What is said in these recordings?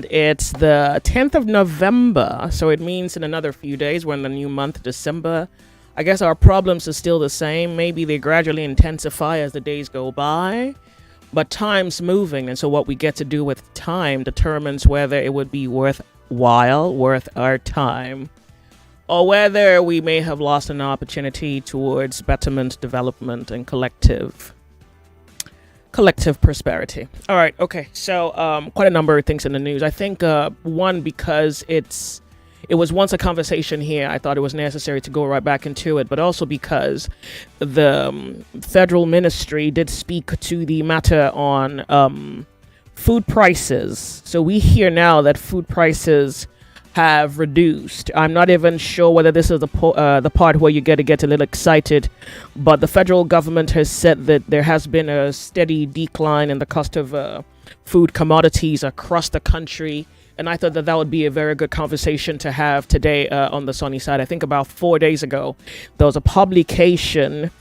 It's the 10th of November, so it means in another few days we're in the new month, December. I guess our problems are still the same. Maybe they gradually intensify as the days go by, but time's moving, and so what we get to do with time determines whether it would be worth our time, or whether we may have lost an opportunity towards betterment, development, and collective prosperity. All right, okay. So quite a number of things in the news. I think one, because it was once a conversation here, I thought it was necessary to go right back into it, but also because the federal ministry did speak to the matter on food prices. So we hear now that food prices have reduced. I'm not even sure whether this is the part where you get a little excited, but the federal government has said that there has been a steady decline in the cost of food commodities across the country. And I thought that would be a very good conversation to have today on the sunny side. I think about 4 days ago, there was a publication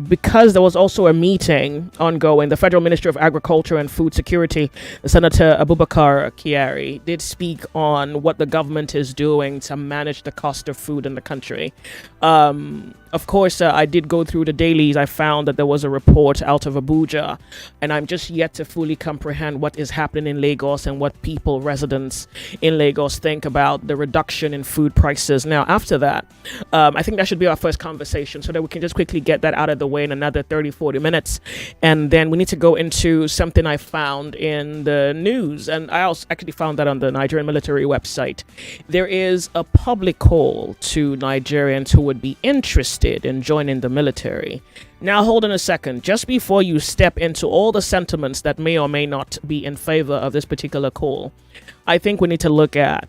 because there was also a meeting ongoing. The Federal Minister of Agriculture and Food Security, Senator Abubakar Kyari, did speak on what the government is doing to manage the cost of food in the country. Of course, I did go through the dailies. I found that there was a report out of Abuja, and I'm just yet to fully comprehend what is happening in Lagos and what residents in Lagos think about the reduction in food prices. Now, after that, I think that should be our first conversation so that we can just quickly get that out of the way in another 30-40 minutes. And then we need to go into something I found in the news, and I also actually found that on the Nigerian military website. There is a public call to Nigerians who would be interested in joining the military. Now, hold on a second. Just before you step into all the sentiments that may or may not be in favor of this particular call, I think we need to look at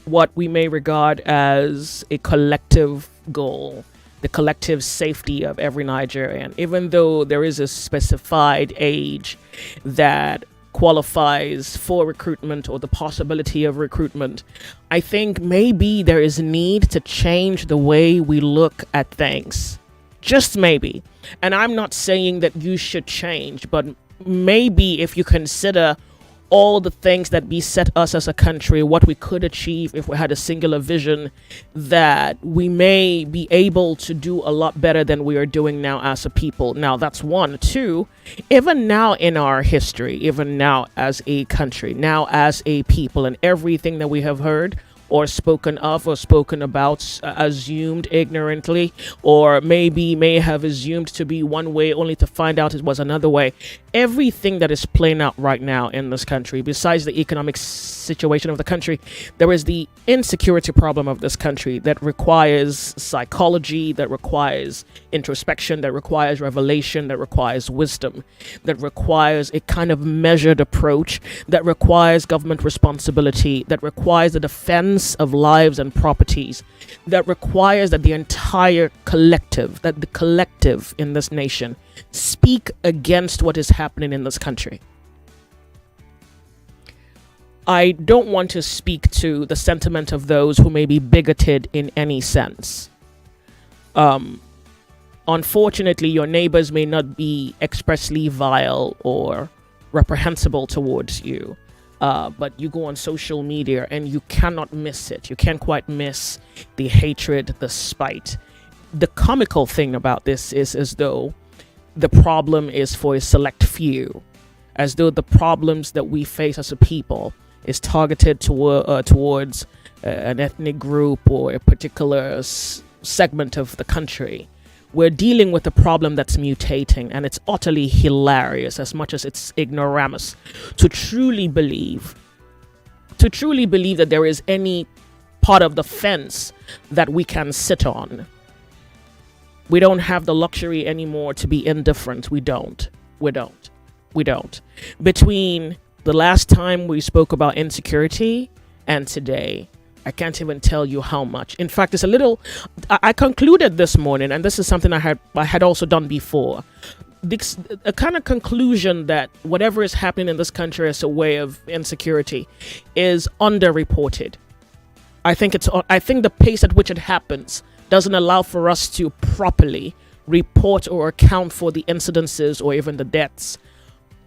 what we may regard as a collective goal, the collective safety of every Nigerian. Even though there is a specified age that qualifies for recruitment or the possibility of recruitment, I think maybe there is a need to change the way we look at things. Just maybe. And I'm not saying that you should change, but maybe if you consider all the things that beset us as a country, what we could achieve if we had a singular vision, that we may be able to do a lot better than we are doing now as a people. Now, that's one. Two, even now in our history, even now as a country, now as a people, and everything that we have heard or spoken of or spoken about, assumed ignorantly, or maybe may have assumed to be one way only to find out it was another way. Everything that is playing out right now in this country, besides the economic situation of the country, there is the insecurity problem of this country that requires psychology, that requires introspection, that requires revelation, that requires wisdom, that requires a kind of measured approach, that requires government responsibility, that requires the defense of lives and properties, that requires that the entire collective, that the collective in this nation speak against what is happening in this country. I don't want to speak to the sentiment of those who may be bigoted in any sense. Unfortunately, your neighbors may not be expressly vile or reprehensible towards you. But you go on social media and you cannot miss it. You can't quite miss the hatred, the spite. The comical thing about this is as though the problem is for a select few, as though the problems that we face as a people is targeted towards an ethnic group or a particular segment of the country. We're dealing with a problem that's mutating, and it's utterly hilarious as much as it's ignoramus to truly believe that there is any part of the fence that we can sit on. We don't have the luxury anymore to be indifferent. We don't. Between the last time we spoke about insecurity and today, I can't even tell you how much. In fact, it's a little. I concluded this morning, and this is something I had also done before. A kind of conclusion that whatever is happening in this country as a way of insecurity is underreported. I think the pace at which it happens doesn't allow for us to properly report or account for the incidences or even the deaths.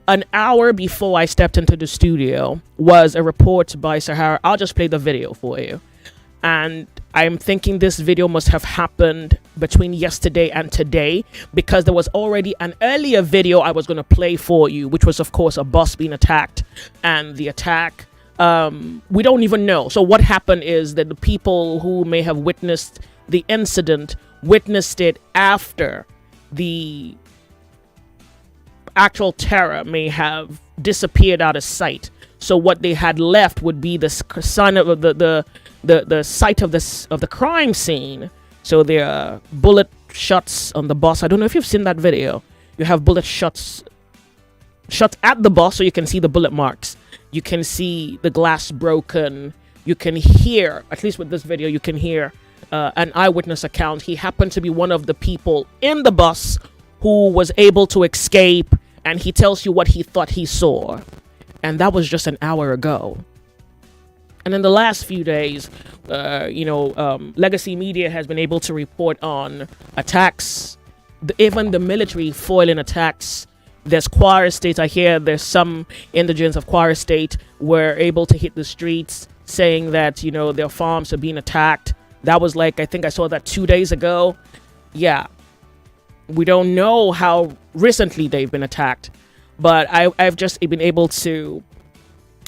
An hour before I stepped into the studio was a report by Sahara. I'll just play the video for you. And I'm thinking this video must have happened between yesterday and today, because there was already an earlier video I was going to play for you, which was, of course, a bus being attacked. And the attack, we don't even know. So what happened is that the people who may have witnessed the incident witnessed it after the actual terror may have disappeared out of sight. So what they had left would be the sign of the site of the crime scene. So there are bullet shots on the bus. I don't know if you've seen that video. You have bullet shots at the bus, so you can see the bullet marks. You can see the glass broken. You can hear, at least with this video, you can hear an eyewitness account. He happened to be one of the people in the bus who was able to escape, and he tells you what he thought he saw. And that was just an hour ago. And in the last few days, legacy media has been able to report on attacks, even the military foiling attacks. There's Kwara State. I hear there's some indigents of Kwara State were able to hit the streets saying that, their farms are being attacked. That was I think I saw that 2 days ago. Yeah. We don't know how recently they've been attacked, but I've just been able to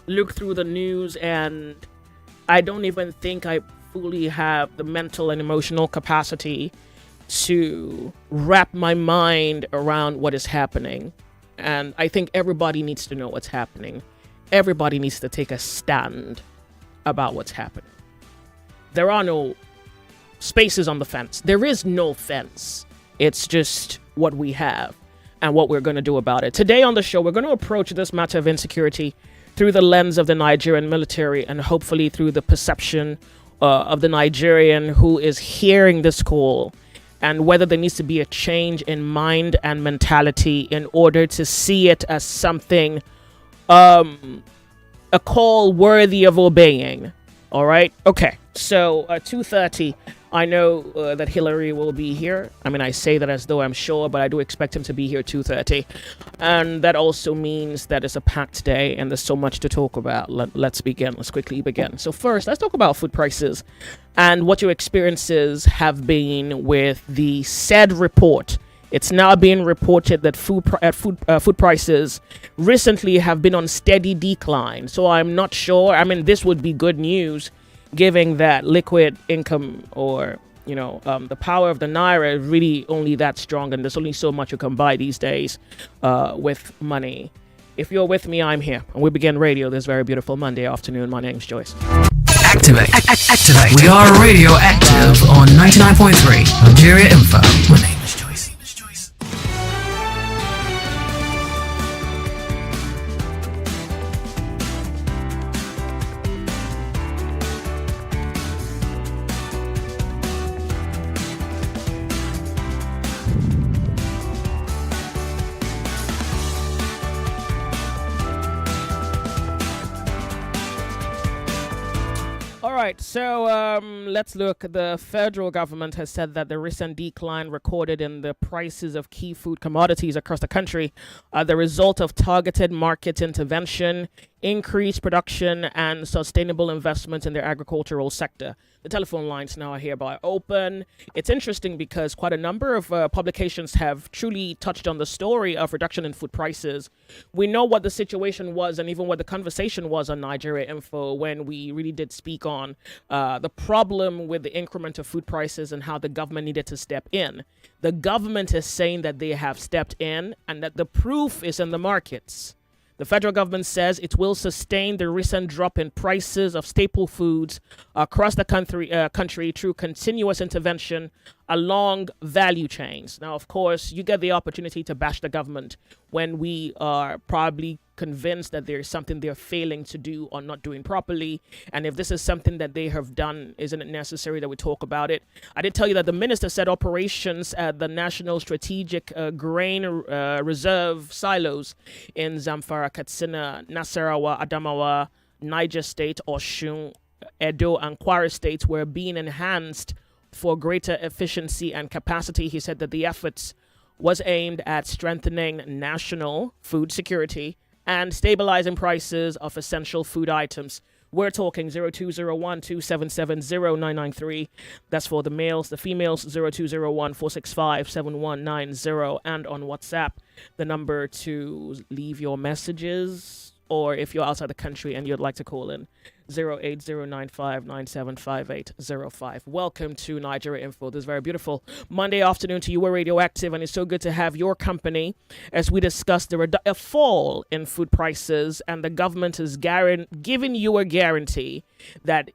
look through the news, and I don't even think I fully have the mental and emotional capacity to wrap my mind around what is happening. And I think everybody needs to know what's happening. Everybody needs to take a stand about what's happening. There are no spaces on the fence. There is no fence. It's just what we have and what we're going to do about it. Today on the show, we're going to approach this matter of insecurity through the lens of the Nigerian military, and hopefully through the perception of the Nigerian who is hearing this call, and whether there needs to be a change in mind and mentality in order to see it as something, a call worthy of obeying. All right. Okay. So 2:30. I know that Hillary will be here. I mean, I say that as though I'm sure, but I do expect him to be here 2:30. And that also means that it's a packed day and there's so much to talk about. Let's begin. Let's quickly begin. So first, let's talk about food prices and what your experiences have been with the said report. It's now being reported that food prices recently have been on steady decline. So I'm not sure. I mean, this would be good news, given that liquid income, or the power of the naira is really only that strong, and there's only so much you can buy these days with money. If you're with me, I'm here, and we begin radio this very beautiful Monday afternoon. My name's Joyce. Activate. We are radio active on 99.3 Nigeria Info. My name is Joyce. Right, so let's look. The federal government has said that the recent decline recorded in the prices of key food commodities across the country are the result of targeted market intervention, increased production, and sustainable investment in their agricultural sector. The telephone lines now are hereby open. It's interesting because quite a number of publications have truly touched on the story of reduction in food prices. We know what the situation was and even what the conversation was on Nigeria Info when we really did speak on the problem with the increment of food prices and how the government needed to step in. The government is saying that they have stepped in and that the proof is in the markets. The federal government says it will sustain the recent drop in prices of staple foods across the country through continuous intervention along value chains. Now, of course, you get the opportunity to bash the government when we are probably convinced that there is something they're failing to do or not doing properly. And if this is something that they have done, isn't it necessary that we talk about it? I did tell you that the minister said operations at the National Strategic Grain Reserve silos in Zamfara, Katsina, Nasarawa, Adamawa, Niger State, Osun, Edo, and Kwara states were being enhanced for greater efficiency and capacity. He said that the efforts was aimed at strengthening national food security and stabilizing prices of essential food items. We're talking 0201-277-0993. That's for the males. The females, 0201-465-7190. And on WhatsApp, the number to leave your messages, or if you're outside the country and you'd like to call in, 08095975805. Welcome to Nigeria Info. This very beautiful Monday afternoon to you. We're Radioactive, and it's so good to have your company as we discuss a fall in food prices, and the government is giving you a guarantee that,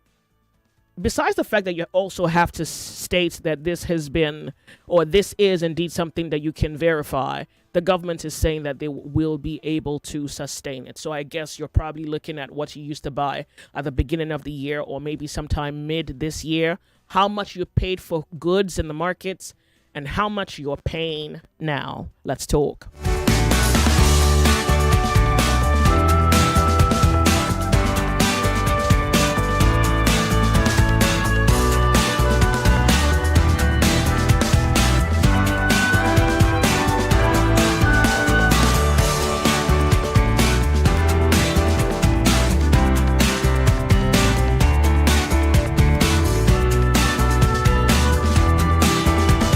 besides the fact that you also have to state that this has been, or this is indeed something that you can verify, the government is saying that they will be able to sustain it. So I guess you're probably looking at what you used to buy at the beginning of the year, or maybe sometime mid this year, how much you paid for goods in the markets and how much you're paying now. Let's talk.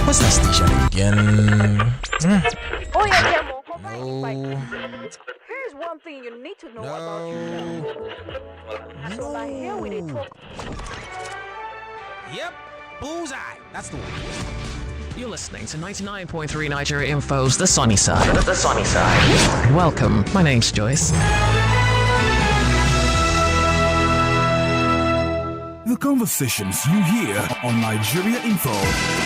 What's that station again? Oh yeah, Demo. No. Here's one thing you need to know about yourself. So like here we dey talk. Yep, bullseye. That's the one. You're listening to 99.3 Nigeria Info's The Sunny Side. The Sunny Side. Welcome. My name's Joyce. The conversations you hear on Nigeria Info.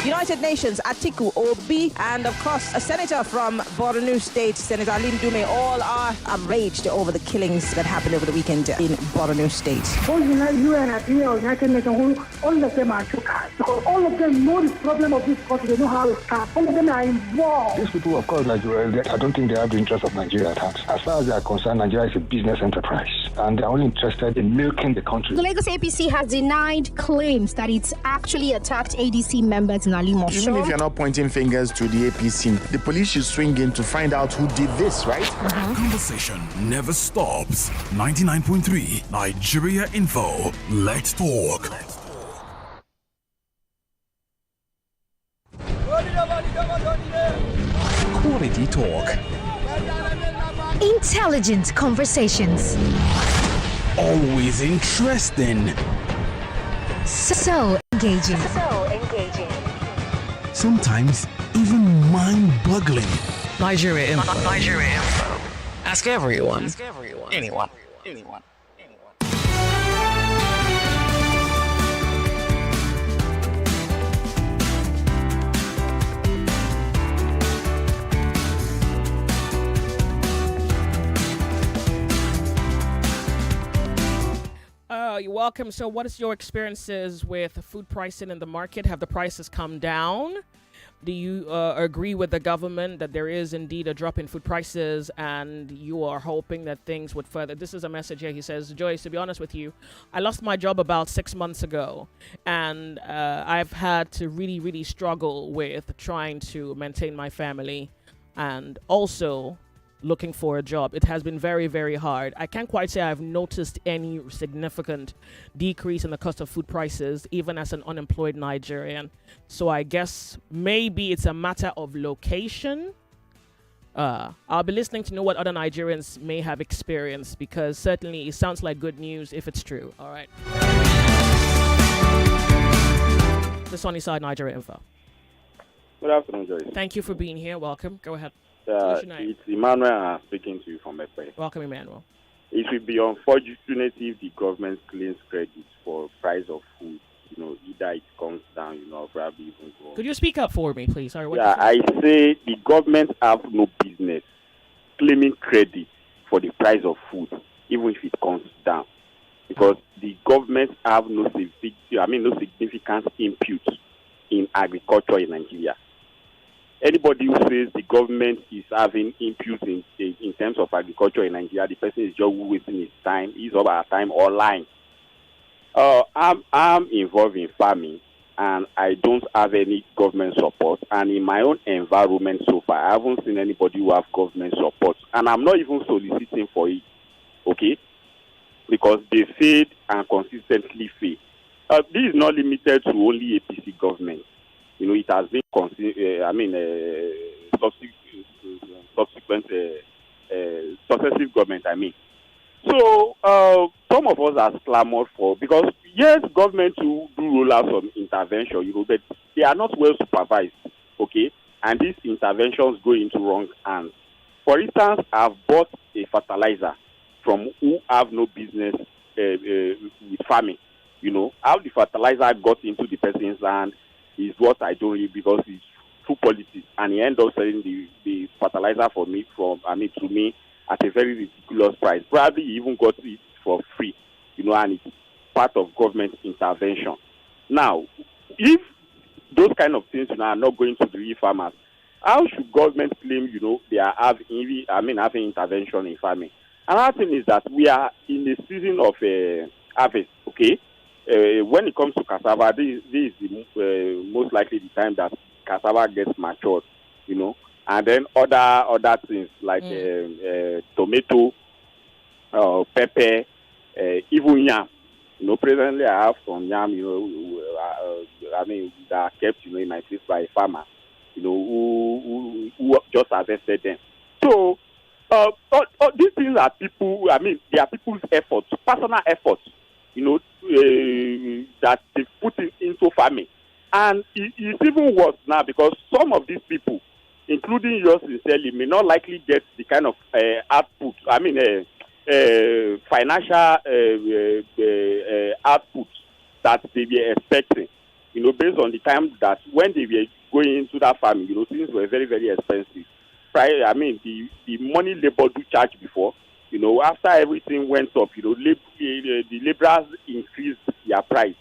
United Nations, Atiku, Obi, and of course, a senator from Borno State, Senator Alim Dume, all are outraged over the killings that happened over the weekend in Borno State. United Nations, all of them are chokers. Because all of them know the problem of this country. They know how it starts. All of them are involved. These people, of course, Nigeria, I don't think they have the interest of Nigeria at heart. As far as they are concerned, Nigeria is a business enterprise, and they are only interested in milking the country. The Lagos APC has denied claims that it's actually attacked ADC members in Ali Moshow. Even if you're not pointing fingers to the APC, the police should swing in to find out who did this, right? Conversation never stops. 99.3 Nigeria Info. Let's talk. Quality talk. Intelligent conversations. Always interesting. So engaging. Sometimes even mind-boggling. Nigeria Info. Nigeria Info. Ask everyone. Anyone. You're welcome. So what is your experiences with food pricing in the market? Have the prices come down? Do you agree with the government that there is indeed a drop in food prices, and you are hoping that things would further? This is a message here. He says, Joyce, to be honest with you, I lost my job about 6 months ago, and I've had to really struggle with trying to maintain my family and also looking for a job. It has been very hard. I can't quite say I've noticed any significant decrease in the cost of food prices, even as an unemployed Nigerian. So I guess maybe it's a matter of location. I'll be listening to know what other Nigerians may have experienced, because certainly it sounds like good news if it's true. All right. The Sunny Side, Nigeria Info. Good afternoon, Joyce. Thank you for being here. Welcome. Go ahead. It's Emmanuel speaking to you from Ekpe. Welcome, Emmanuel. It will be unfortunate if the government claims credit for price of food. Either it comes down, probably even go. Could you speak up for me, please? Sorry. I say the government have no business claiming credit for the price of food, even if it comes down, because the government have no significant input in agriculture in Nigeria. Anybody who says the government is having input in terms of agriculture in Nigeria, the person is just wasting his time. He's over our time or lying. I'm involved in farming, and I don't have any government support. And in my own environment so far, I haven't seen anybody who have government support. And I'm not even soliciting for it, okay? Because they failed and consistently fail. This is not limited to only APC government. You know, it has been, subsequent, successive government, I mean. So, some of us have clamored for, because yes, government to do roll out some intervention, you know, but they are not well supervised, okay? And these interventions go into wrong hands. For instance, I've bought a fertilizer from who have no business with farming. You know, how the fertilizer got into the person's hand is what I don't read, because it's through politics, and he ended up selling the fertilizer to me at a very ridiculous price. Probably he even got it for free, you know, and it's part of government intervention. Now, if those kind of things, you know, are not going to the real farmers, how should government claim, you know, they are having intervention in farming? Another thing is that we are in the season of harvest, okay? When it comes to cassava, this is the most likely the time that cassava gets matured, you know, and then other things like tomato, pepper, even yam. You know, presently I have some yam, you know, that are kept, you know, in my place by a farmer, you know, who just harvested them. So, these things are they are people's efforts, personal efforts, you know, that they put into farming. And it's even worse now, because some of these people, including yours sincerely, may not likely get the kind of output, financial output that they were expecting, you know, based on the time that when they were going into that farming, you know, things were very, very expensive. The money labor do charge before, you know, after everything went up, you know, the laborers increased their price.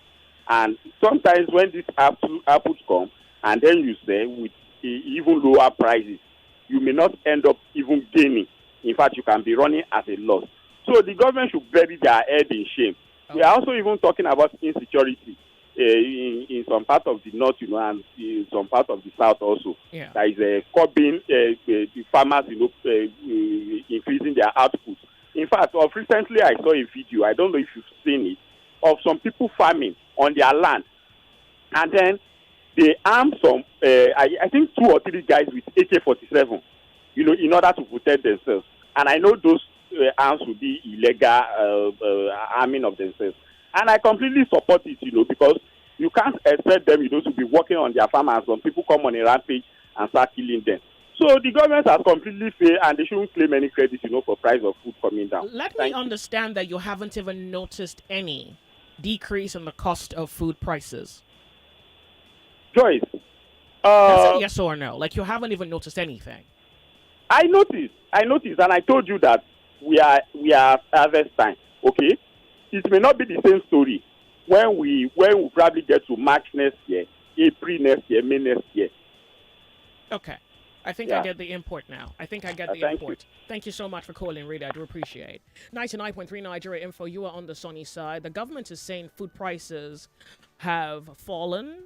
And sometimes when these outputs come, and then you say with even lower prices, you may not end up even gaining. In fact, you can be running at a loss. So the government should bury their head in shame. Okay. We are also even talking about insecurity in some part of the north, you know, and in some part of the south also. Yeah. There is curbing the farmers, you know, increasing their output. In fact, recently I saw a video, I don't know if you've seen it, of some people farming on their land. And then they armed some, I think 2 or 3 guys with AK-47, you know, in order to protect themselves. And I know those arms will be illegal arming of themselves. And I completely support it, you know, because you can't expect them, you know, to be working on their farm, and some people come on a rampage and start killing them. So the government has completely failed, and they shouldn't claim any credit, you know, for price of food coming down. Let me understand that you haven't even noticed any decrease in the cost of food prices. Joyce, that's a yes or no. Like, you haven't even noticed anything. I noticed, and I told you that we are harvest time. Okay, it may not be the same story when we probably get to March next year, April next year, May next year. Okay, I think I get the import now. Thank you. Thank you so much for calling, Rita. I do appreciate. 99.3 Nigeria Info. You are on the sunny side. The government is saying food prices have fallen,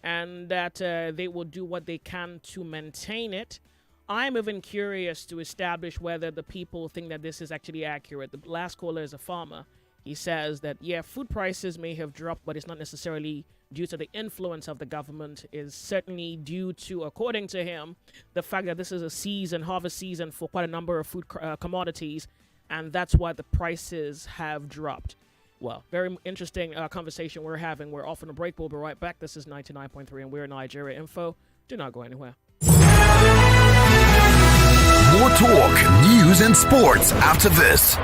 and that they will do what they can to maintain it. I'm even curious to establish whether the people think that this is actually accurate. The last caller is a farmer. He says that, yeah, food prices may have dropped, but it's not necessarily due to the influence of the government. It's certainly due to, according to him, the fact that this is a harvest season for quite a number of food commodities, and that's why the prices have dropped. Well, very interesting conversation we're having. We're off on a break. We'll be right back. This is 99.3, and we're Nigeria Info. Do not go anywhere. More talk, news, and sports after this.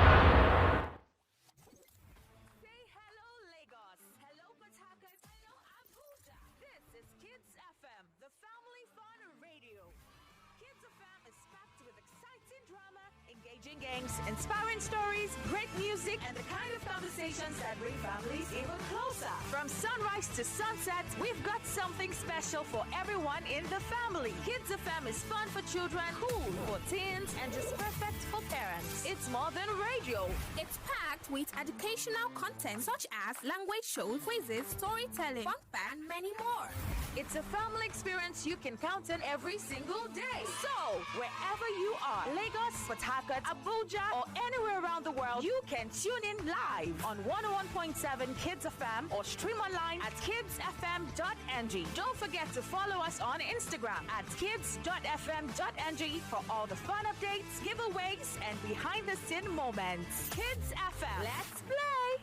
Inspiring stories, great music, and the kind of conversation conversations that bring families even closer. From sunrise to sunset, we've got something special for everyone in the family. Kids FM is fun for children, cool for teens, and just perfect for parents. It's more than radio. It's packed with educational content such as language shows, quizzes, storytelling, fun facts, and many more. It's a family experience you can count on every single day. So, wherever you are, Lagos, Port Harcourt, Abuja, or anywhere around the world, you can tune in live on 101.7 Kids FM or stream online at kidsfm.ng. Don't forget to follow us on Instagram at kids.fm.ng for all the fun updates, giveaways, and behind-the-scene moments. Kids FM, let's play!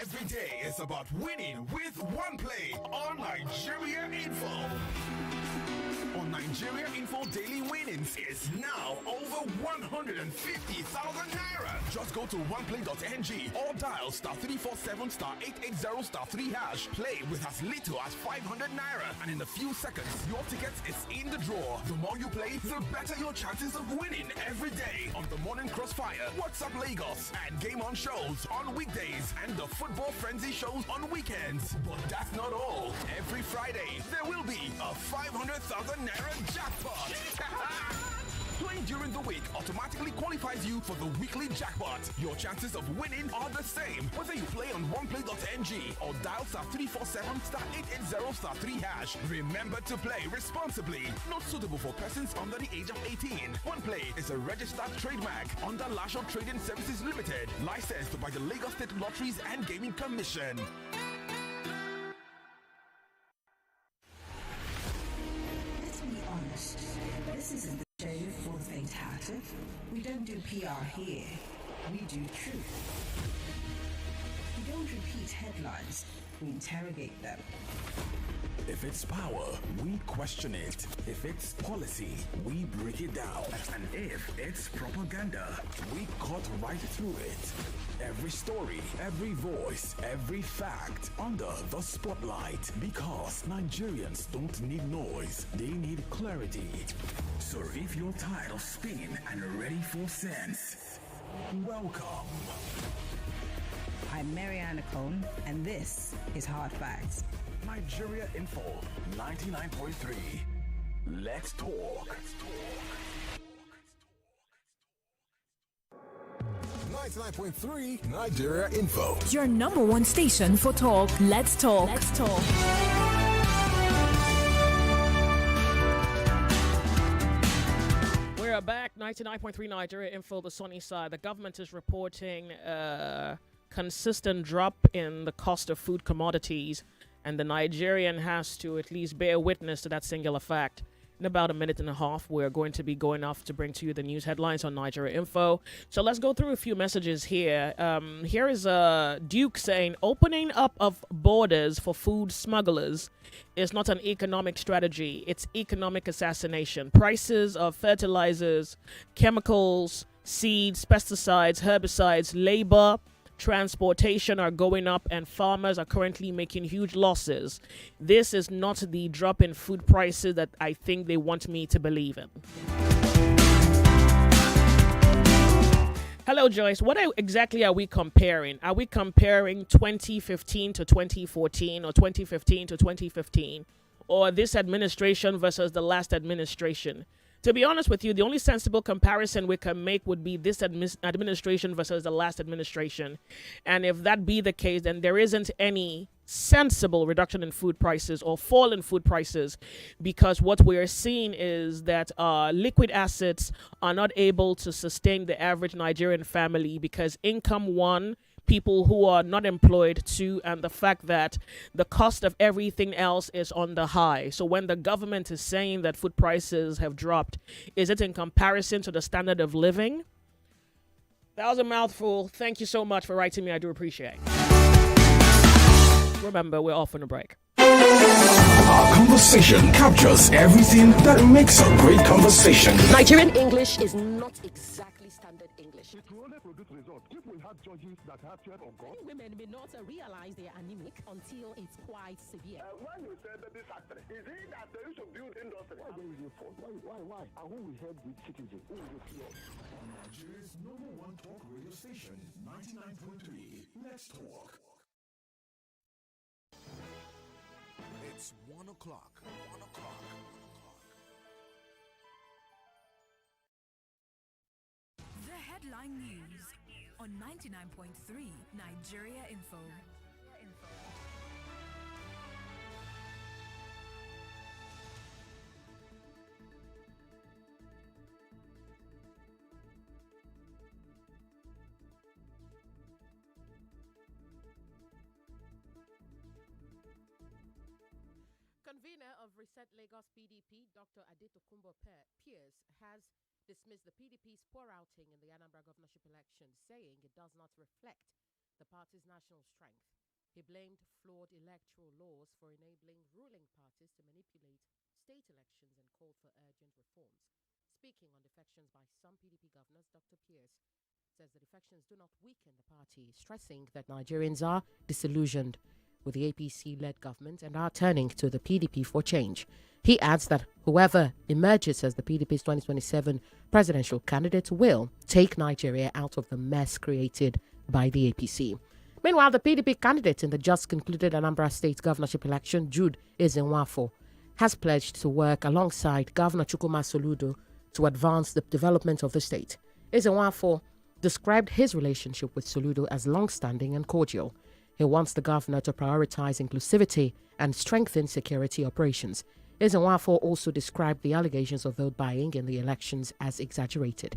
Every day is about winning with one play on Nigeria Info. On Nigeria Info, daily winnings is now over 150,000 naira. Just go to oneplay.ng or dial *347 *880 *3#. Play with as little as 500 naira, and in a few seconds, your ticket is in the draw. The more you play, the better your chances of winning every day on the Morning Crossfire, WhatsApp Lagos, and Game On shows on weekdays, and the Football Frenzy shows on weekends. But that's not all. Every Friday, there will be a 500,000 naira jackpot. Playing during the week automatically qualifies you for the weekly jackpot. Your chances of winning are the same, whether you play on oneplay.ng or dial *347 *880 *3#. Remember to play responsibly. Not suitable for persons under the age of 18. OnePlay is a registered trademark under Lasho Trading Services Limited, licensed by the Lagos State Lotteries and Gaming Commission. Let's be honest. This isn't the show for the faint-hearted. We don't do PR here. We do truth. We don't repeat headlines. We interrogate them. If it's power, we question it. If it's policy, we break it down. And if it's propaganda, we cut right through it. Every story, every voice, every fact under the spotlight. Because Nigerians don't need noise, they need clarity. So if you're tired of spin and ready for sense, welcome. I'm Mariana Cone, and this is Hard Facts. Nigeria Info 99.3. Let's talk. 99.3 Nigeria Info. Your number one station for talk. Let's talk. Let's talk. We're back. 99.3 Nigeria Info, the sunny side. The government is reporting a consistent drop in the cost of food commodities, and the Nigerian has to at least bear witness to that singular fact. In about a minute and a half, we're going to be going off to bring to you the news headlines on Nigeria Info. So let's go through a few messages here. Here is Duke saying, opening up of borders for food smugglers is not an economic strategy. It's economic assassination. Prices of fertilizers, chemicals, seeds, pesticides, herbicides, labor, transportation are going up, and farmers are currently making huge losses. This is not the drop in food prices that I think they want me to believe in. Hello, Joyce. What exactly are we comparing? Are we comparing 2015 to 2014 or 2015 to 2015, or this administration versus the last administration? To be honest with you, the only sensible comparison we can make would be this administration versus the last administration. And if that be the case, then there isn't any sensible reduction in food prices or fall in food prices, because what we are seeing is that liquid assets are not able to sustain the average Nigerian family because income, one, people who are not employed, too, and the fact that the cost of everything else is on the high. So when the government is saying that food prices have dropped, is it in comparison to the standard of living? That was a mouthful. Thank you so much for writing me. I do appreciate it. Remember, we're off on a break. Our conversation captures everything that makes a great conversation. Nigerian English is not exactly standard. English. It will only produce results if we have judges that have fear of God. Many women may not realize they are anemic until it's quite severe. When you say baby factory, is it that they used to build industry? Why don't you for? Why? And who will help the citizens? Who will fear? Nigeria's number one talk radio station, 99.3. Let's talk. It's 1 o'clock. 1 o'clock. The headline news on 99.3 Nigeria Info. Convener of Reset Lagos PDP, Dr. Adetokunbo Pierce, has dismissed the PDP's poor outing in the Anambra governorship election, saying it does not reflect the party's national strength. He blamed flawed electoral laws for enabling ruling parties to manipulate state elections and called for urgent reforms. Speaking on defections by some PDP governors, Dr. Pierce says the defections do not weaken the party, stressing that Nigerians are disillusioned with the APC-led government and are turning to the PDP for change. He adds that whoever emerges as the PDP's 2027 presidential candidate will take Nigeria out of the mess created by the APC. Meanwhile, the PDP candidate in the just concluded Anambra State governorship election, Jude Ezenwafo, has pledged to work alongside Governor Chukwuma Soludo to advance the development of the state. Ezenwafo described his relationship with Soludo as long-standing and cordial. He wants the governor to prioritize inclusivity and strengthen security operations. Ezenwafo also described the allegations of vote buying in the elections as exaggerated.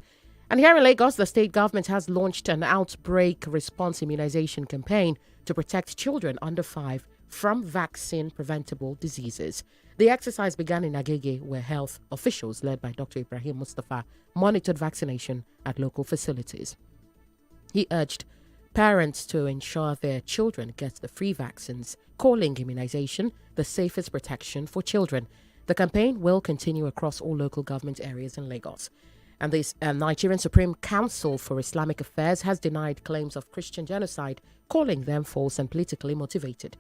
And here in Lagos, the state government has launched an outbreak response immunization campaign to protect children under 5 from vaccine-preventable diseases. The exercise began in Agege, where health officials led by Dr. Ibrahim Mustafa monitored vaccination at local facilities. He urged parents to ensure their children get the free vaccines, calling immunization the safest protection for children. The campaign will continue across all local government areas in Lagos. And the Nigerian Supreme Council for Islamic Affairs has denied claims of Christian genocide, calling them false and politically motivated.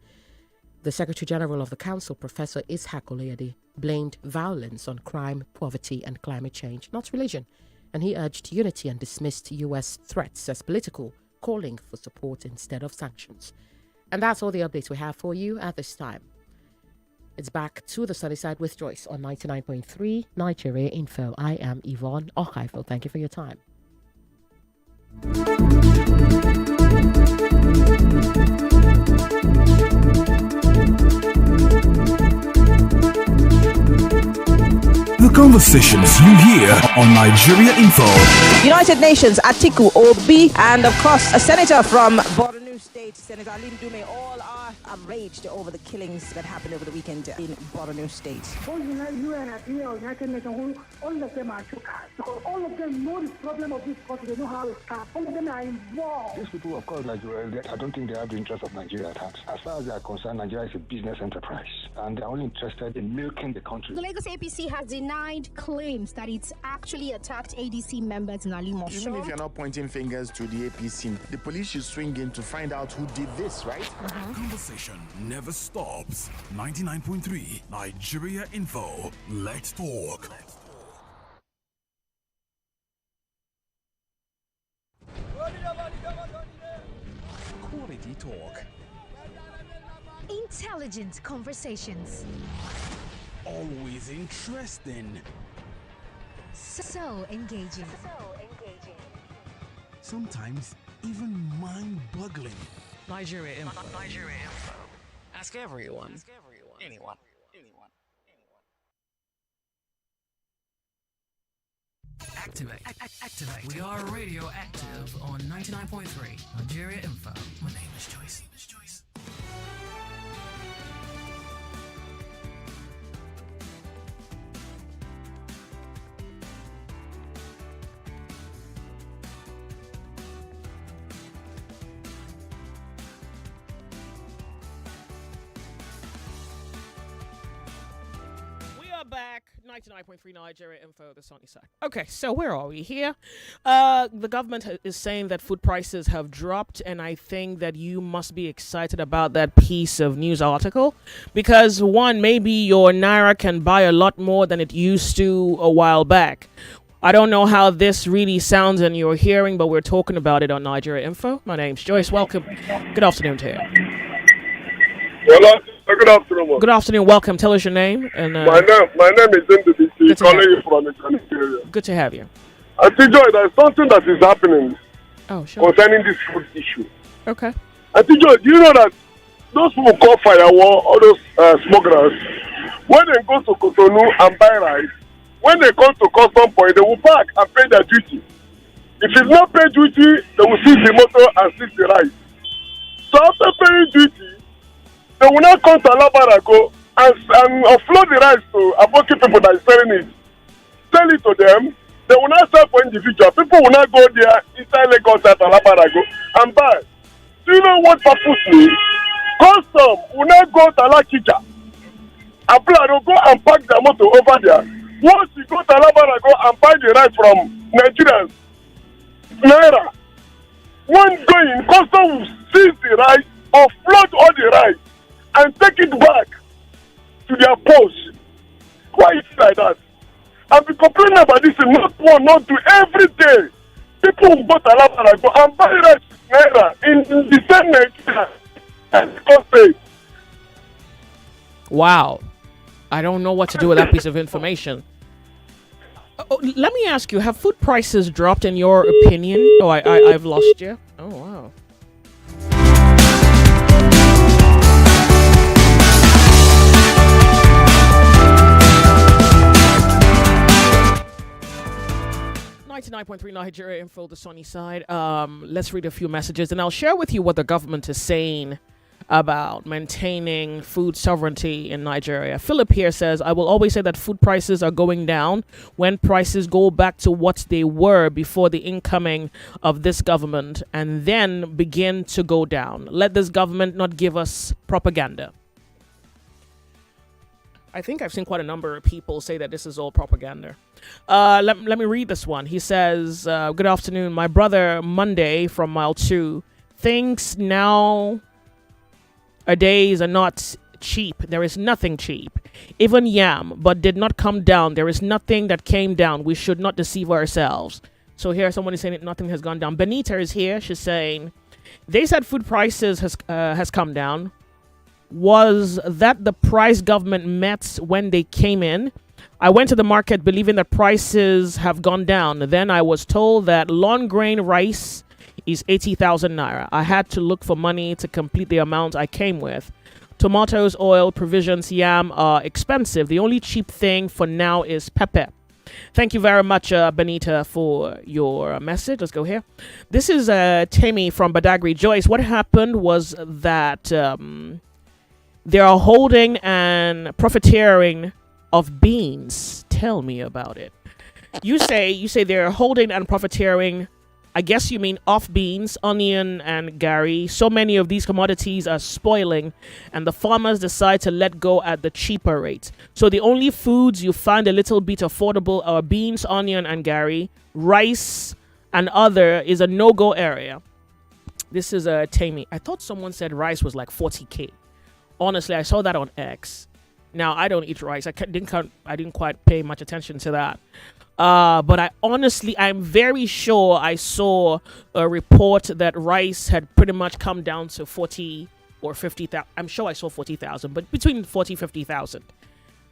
The Secretary General of the Council, Professor Ishaq Oluyede, blamed violence on crime, poverty, and climate change, not religion. And he urged unity and dismissed U.S. threats as political, calling for support instead of sanctions. And that's all the updates we have for you at this time. It's back to the sunny side with Joyce on 99.3 Nigeria Info. I am Yvonne Okaifo. Thank you for your time. The conversations you hear on Nigeria Info. United Nations, Atiku, Obi, and of course a senator from Borno State, Senator Alim Dume, all are outraged over the killings that happened over the weekend in Borno State. Both UN and United Nations, all of them are shookers. Because all of them know the problem of this country. They know how it starts. All of them are involved. These people, of course, Nigeria, I don't think they have the interest of Nigeria at heart. As far as they are concerned, Nigeria is a business enterprise, and they are only interested in milking the country. The Lagos APC has denied claims that it's actually attacked ADC members in Alimosho. Even if you're not pointing fingers to the APC, the police should swing in to find out who did this, right? Conversation never stops. 99.3 Nigeria Info. Let's talk. Quality talk. Intelligent conversations. Always interesting. So engaging. Sometimes even mind-boggling. Nigeria Info. Nigeria Info. Ask everyone. Anyone. Activate. Activate. We are radioactive on 99.3 Nigeria Info. My name is Joyce. Back 99.3 Nigeria Info, the sunny side. Okay, so where are we here? The government is saying that food prices have dropped, and I think that you must be excited about that piece of news article because, one, maybe your Naira can buy a lot more than it used to a while back. I don't know how this really sounds in your hearing, but we're talking about it on Nigeria Info. My name's Joyce. Welcome. Good afternoon to you. Hello. Good afternoon. Good afternoon. Welcome. Tell us your name. And my name is Ndidi, calling you from the area. Good to have you. I think, Joy, there's something that is happening concerning this food issue. Okay. I think, Joy, do you know that those who call firewall, all those smugglers, when they go to Cotonou and buy rice, when they come to custom point, they will park and pay their duty. If it's not paid duty, they will seize the motor and seize the rice. So after paying duty, they will not come to Alabarago and offload the rice to Aboki people that is selling it. Sell it to them. They will not sell for individual. People will not go there inside Lagos at Alabarago and buy. Do you know what purpose means? Custom will not go to Alakija. Ablado go and park their motor over there. Once you go to Alabarago and buy the rice from Nigerians, Naira, when going, custom will seize the rice, offload all the rice, and take it back to their post. Why is it like that? I've been complaining about this in not one, not two, every day. People who go to Alabarago and buy rice Naira in the same Nigeria and pay. Wow. I don't know what to do with that piece of information. Let me ask you, have food prices dropped in your opinion? Oh, I've lost you. Oh, wow. .3 Nigeria Info, the sunny side. Let's read a few messages and I'll share with you what the government is saying about maintaining food sovereignty in Nigeria. Philip here says, I will always say that food prices are going down when prices go back to what they were before the incoming of this government and then begin to go down. Let this government not give us propaganda. I think I've seen quite a number of people say that this is all propaganda. Let me read this one. He says, good afternoon. My brother Monday from mile 2 thinks nowadays are not cheap. There is nothing cheap. Even yam, but did not come down. There is nothing that came down. We should not deceive ourselves. So here someone is saying that nothing has gone down. Benita is here. She's saying, they said food prices has come down. Was that the price government met when they came in? I went to the market believing that prices have gone down. Then I was told that long grain rice is 80,000 naira. I had to look for money to complete the amount I came with. Tomatoes, oil, provisions, yam are expensive. The only cheap thing for now is pepper. Thank you very much, Benita, for your message. Let's go here. This is Tammy from Badagry. Joyce, what happened was that they are holding and profiteering of beans. Tell me about it. You say they're holding and profiteering. I guess you mean off beans, onion, and gari. So many of these commodities are spoiling, and the farmers decide to let go at the cheaper rate. So the only foods you find a little bit affordable are beans, onion, and gari. Rice and other is a no-go area. This is Tammy. I thought someone said rice was like 40K. Honestly, I saw that on X. Now, I don't eat rice. I didn't quite pay much attention to that. But I'm very sure I saw a report that rice had pretty much come down to 40 or 50,000. I'm sure I saw 40,000, but between 40 50,000.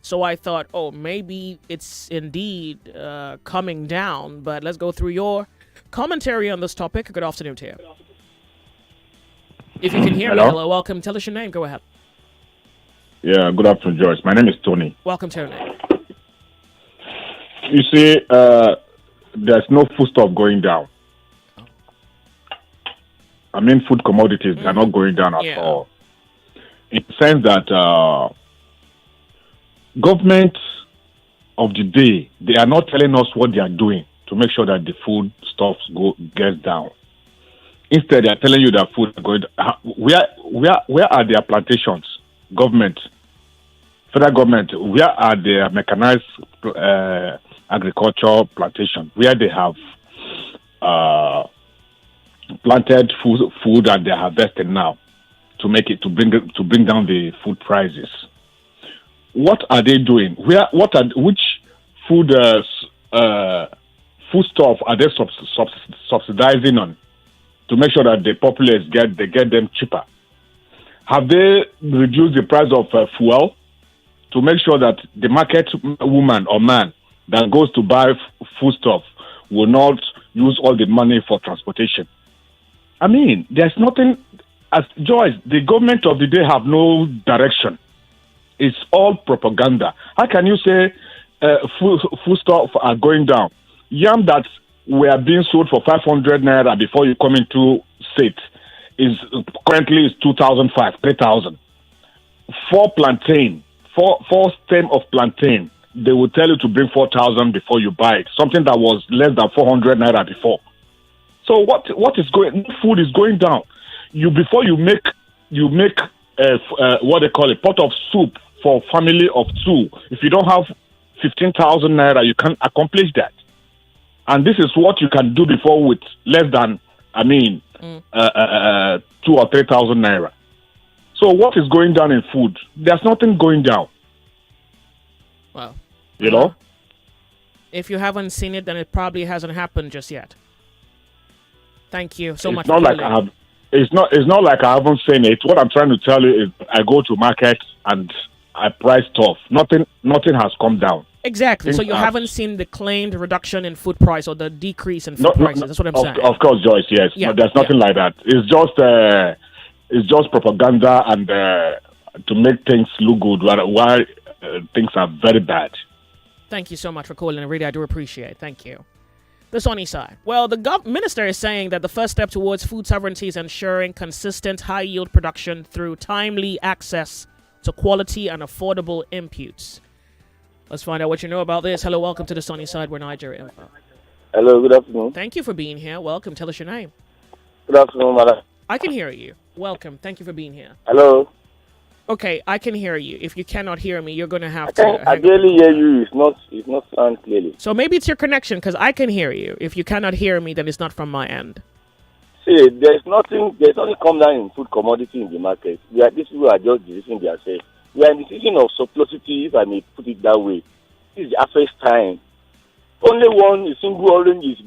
So I thought, oh, maybe it's indeed coming down. But let's go through your commentary on this topic. Good afternoon to you. If you can hear me, hello, welcome. Tell us your name. Go ahead. Yeah, good afternoon, Joyce. My name is Tony. Welcome, Tony. You see, there's no foodstuff going down. I mean, food commodities are not going down at all. In the sense that government of the day, they are not telling us what they are doing to make sure that the food stuff gets down. Instead, they are telling you that food is going down. Where are their plantations? Government. federal government, where are the mechanized agricultural plantation, where they have planted food and they're harvesting now to bring down the food prices? What are they doing? Which food foodstuff are they subsidizing on to make sure that the populace get them cheaper? Have they reduced the price of fuel to make sure that the market woman or man that goes to buy foodstuff will not use all the money for transportation? I mean, there's nothing. As Joyce, the government of the day have no direction. It's all propaganda. How can you say foodstuff are going down? Yam that were being sold for 500 naira before you come into state is currently 2,005, 3,000. Four stem of plantain, they will tell you to bring 4,000 before you buy it. Something that was less than 400 naira before. So what is going? Food is going down. Before you make what they call a pot of soup for a family of two. If you don't have 15,000 naira, you can't accomplish that. And this is what you can do before with less than 2 or 3,000 naira. So what is going down in food? There's nothing going down. Well, you know, if you haven't seen it, then it probably hasn't happened just yet. Thank you so much. Not like I have. It's not like I haven't seen it. What I'm trying to tell you is, I go to market and I price stuff. Nothing has come down. Exactly. So you haven't seen the claimed reduction in food price or the decrease in food prices. That's what I'm saying. Of course, Joyce. Yes. Yeah, no, there's nothing like that. It's just propaganda and to make things look good while things are very bad. Thank you so much for calling. Really, I do appreciate it. Thank you. The sunny side. Well, the minister is saying that the first step towards food sovereignty is ensuring consistent high-yield production through timely access to quality and affordable inputs. Let's find out what you know about this. Hello, welcome to the sunny side. We're Nigeria Info. Hello, good afternoon. Thank you for being here. Welcome. Tell us your name. Good afternoon, madam. I can hear you. Welcome. Thank you for being here. Hello. Okay, I can hear you. If you cannot hear me, you're going to have to... I barely hear you. It's not sound clearly. So maybe it's your connection, because I can hear you. If you cannot hear me, then it's not from my end. See, there's nothing come down in food commodity in the market. These people are just deceiving themselves. We are in the season of surplusity, if I may put it that way. This is the first time. Only a single orange is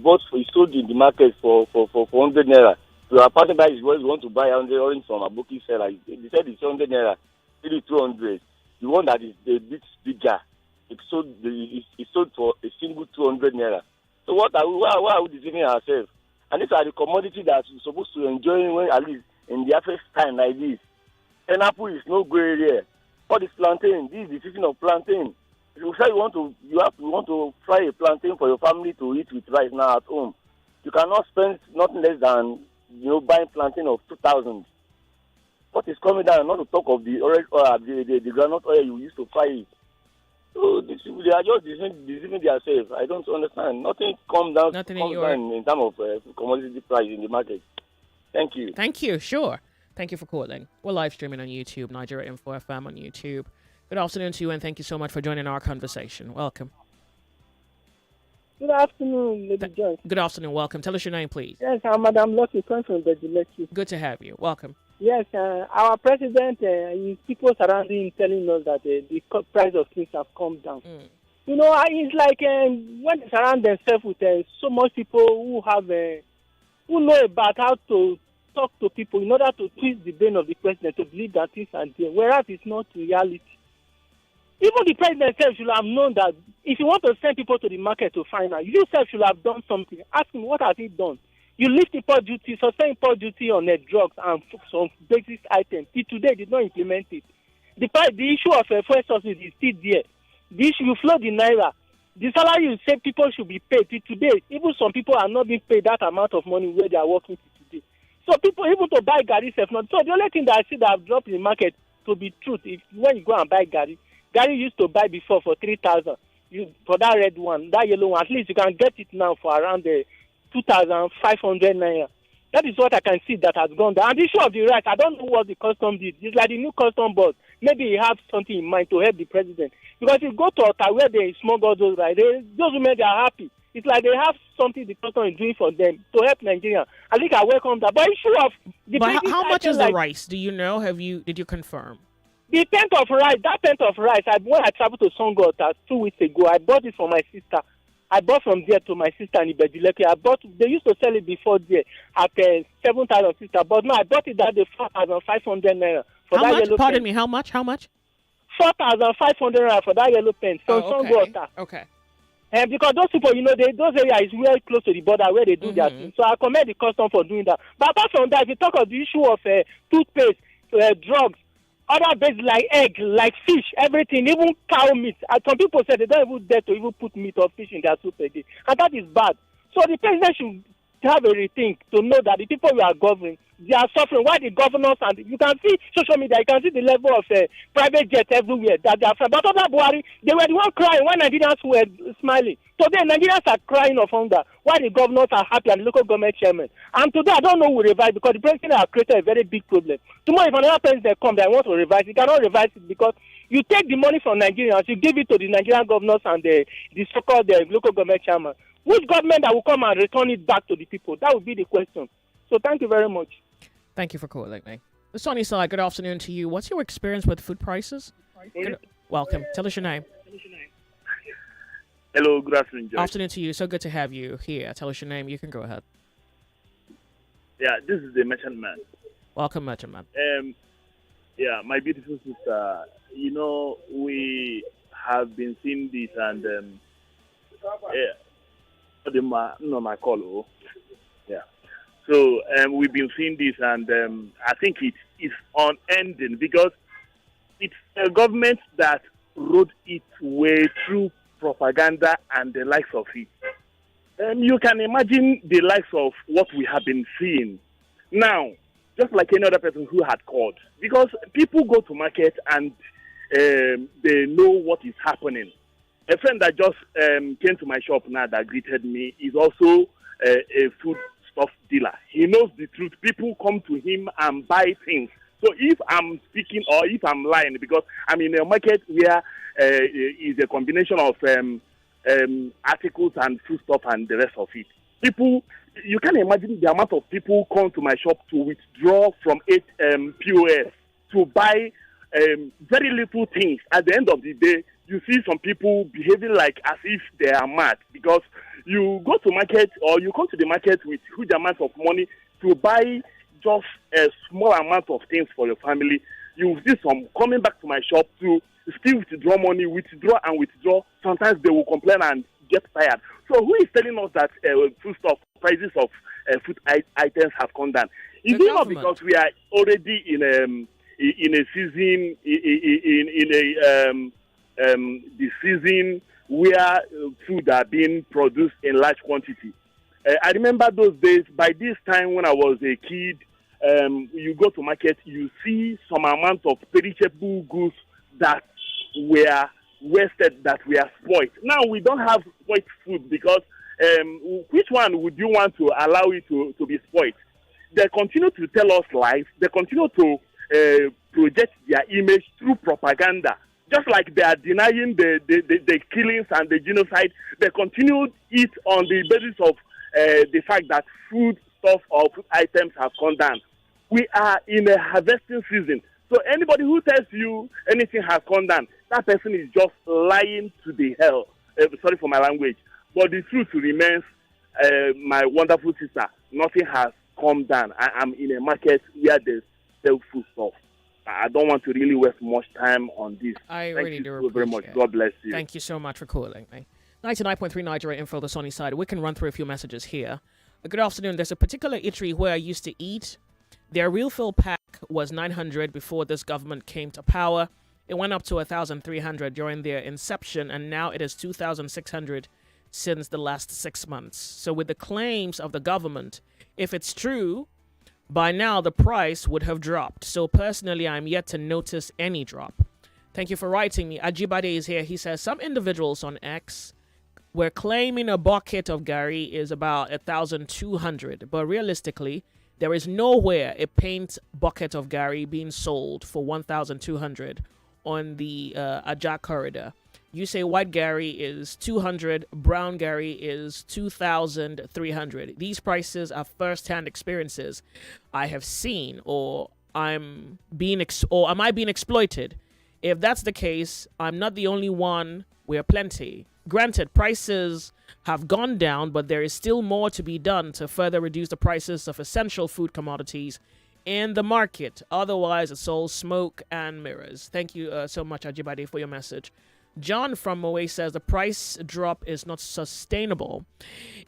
sold in the market for 100 naira. So our partner buy is want to buy 100 orange from a bookie seller. They said it's 100 naira, 200. The one that is a bit bigger, it's sold for a single 200 naira. So why are we deceiving ourselves? And these are the commodity that we're supposed to enjoy when, at least in the first time like this. Pineapple is no gray area. All this plantain, this is the season of plantain. If you say you want to fry a plantain for your family to eat with rice now at home, you cannot spend nothing less than buying plantain of 2,000. What is coming down? Not to talk of the oil, the groundnut oil you used to fry it. So they are just deceiving themselves. I don't understand. Nothing comes down in terms of commodity price in the market. Thank you. Thank you. Sure. Thank you for calling. We're live streaming on YouTube, Nigeria Info FM on YouTube. Good afternoon to you, and thank you so much for joining our conversation. Welcome. Good afternoon, Lady Joyce. Good afternoon. Welcome. Tell us your name, please. Yes, I'm Madam Lucky, from Bedulechi. Good to have you. Welcome. Yes, our president, people surrounding him telling us that the price of things have come down. It's like when they surround themselves with so much people who know about how to talk to people in order to twist the brain of the president to believe that things are there, whereas it's not reality. Even the president himself should have known that if you want to send people to the market to find out, you yourself should have done something. Ask him, what has he done? You lift import duty, suspend import duty on drugs and some basic items. Till today, did not implement it. The issue of fuel subsidy is still there. The issue, you float the naira. The salary you say people should be paid. Till today, even some people are not being paid that amount of money where they are working today. So people, even to buy Gary, not. So the only thing that I see that have dropped in the market, to be truth, is when you go and buy Gary used to buy before for 3,000. For that red one, that yellow one, at least you can get it now for around 2,500 naira. That is what I can see that has gone down. And the issue of the rice, I don't know what the custom did. It's like the new custom board. maybe he have something in mind to help the president. Because if you go to Ota where they smuggle those right, those women they are happy. It's like they have something the custom is doing for them to help Nigeria. I think I welcome that. But issue of the But how much is the like, rice? Do you know? Did you confirm? the pint of rice, when I traveled to Songota 2 weeks ago, I bought it for my sister. I bought from there to my sister in Ibejileke. They used to sell it before there at 7,000 sister, but now I bought it that day 4,500 naira for How that much? yellow Pardon pen. me. How much? 4,500 naira for that yellow pen from Songota. Okay. And because those people, those areas is very close to the border where they do their thing. So I commend the custom for doing that. But apart from that, if you talk of the issue of toothpaste, drugs, other base like egg, like fish, everything, even cow meat. Some people say they don't even dare to even put meat or fish in their soup again. And that is bad. So the president should have a rethink to know that the people we are governing, they are suffering. Why the governors, and you can see social media, you can see the level of private jets everywhere that they are from. But other Buhari, they were the one crying when Nigerians were smiling. Today, Nigerians are crying of hunger. Why the governors are happy and the local government chairman. And today, I don't know who will revise because the president has created a very big problem. Tomorrow, if another president comes that wants to revise, he cannot revise it because you take the money from Nigerians, you give it to the Nigerian governors and the so-called local government chairman. Which government that will come and return it back to the people? That would be the question. So thank you very much. Thank you for calling me. The Sunny Side, good afternoon to you. What's your experience with food prices? Welcome. Tell us your name. Hello, good afternoon, Joyce. Afternoon to you. So good to have you here. Tell us your name. You can go ahead. Yeah, this is the Merchant Man. Welcome, Merchant Man. Yeah, my beautiful sister, we have been seeing this and my call. Yeah. So we've been seeing this and I think it is unending because it's a government that rode its way through propaganda and the likes of it. You can imagine the likes of what we have been seeing. Now, just like any other person who had called, because people go to market and they know what is happening. A friend that just came to my shop now that greeted me is also a food stuff dealer. He knows the truth. People come to him and buy things. So if I'm speaking or if I'm lying, because I'm in a market where is a combination of articles and food stuff and the rest of it. People, you can imagine the amount of people come to my shop to withdraw from POS to buy very little things. At the end of the day, you see some people behaving like as if they are mad because you go to market or you come to the market with huge amounts of money to buy just a small amount of things for your family. You see some coming back to my shop to still withdraw money, withdraw. Sometimes they will complain and get tired. So who is telling us that food stuff prices of food items have come down? Is it not because we are already in a season the season where food are being produced in large quantity? I remember those days. By this time, when I was a kid, you go to market, you see some amount of perishable goods that were wasted, that were spoiled. Now we don't have spoiled food because which one would you want to allow it to be spoiled? They continue to tell us lies. They continue to project their image through propaganda. Just like they are denying the killings and the genocide, they continue it on the basis of the fact that food stuff or food items have come down. We are in a harvesting season. So anybody who tells you anything has come down, that person is just lying to the hell. Sorry for my language. But the truth remains, my wonderful sister, nothing has come down. I am in a market where there's sell food stuff. I don't want to really waste much time on this. I really do appreciate very much. God bless you. Thank you so much for calling me. 99.3 Nigeria Info, the Sunny Side. We can run through a few messages here. Good afternoon. There's a particular eatery where I used to eat. Their real fill pack was 900 before this government came to power. It went up to 1,300 during their inception, and now it is 2,600 since the last 6 months. So with the claims of the government, if it's true, by now the price would have dropped. So personally, I'm yet to notice any drop. Thank you for writing me. Ajibade is here. He says, some individuals on X were claiming a bucket of gari is about 1,200, but realistically, There is nowhere a paint bucket of Gary being sold for 1,200 on the Ajah corridor. You say white Gary is 200, brown Gary is 2,300. These prices are first-hand experiences I have seen, or am I being exploited? If that's the case, I'm not the only one. We're plenty. Granted, prices have gone down, but there is still more to be done to further reduce the prices of essential food commodities in the market. Otherwise, it's all smoke and mirrors. Thank you so much, Ajibade, for your message. John from Moe says the price drop is not sustainable.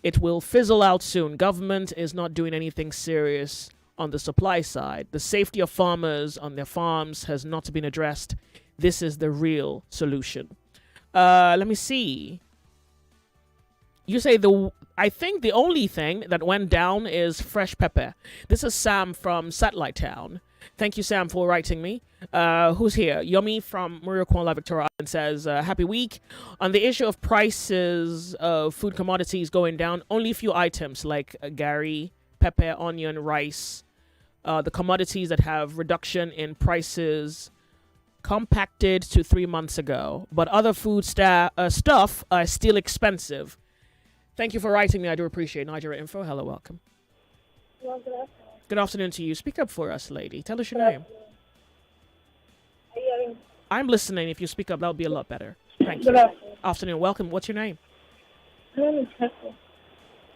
It will fizzle out soon. Government is not doing anything serious on the supply side. The safety of farmers on their farms has not been addressed. This is the real solution. Let me see. You say I think the only thing that went down is fresh pepper. This is Sam from Satellite Town. Thank you, Sam, for writing me. Who's here? Yomi from Muriokwanla, Victoria Island says, happy week. On the issue of prices of food commodities going down, only a few items like Gary, pepper, onion, rice, the commodities that have reduction in prices compacted to 3 months ago. But other food stuff are still expensive. Thank you for writing me. I do appreciate Nigeria Info. Hello, welcome. Well, good afternoon to you. Speak up for us, lady. Tell us your name. I'm listening. If you speak up, that would be a lot better. Thank you. Good afternoon. Afternoon. Welcome. What's your name? My name is Hector.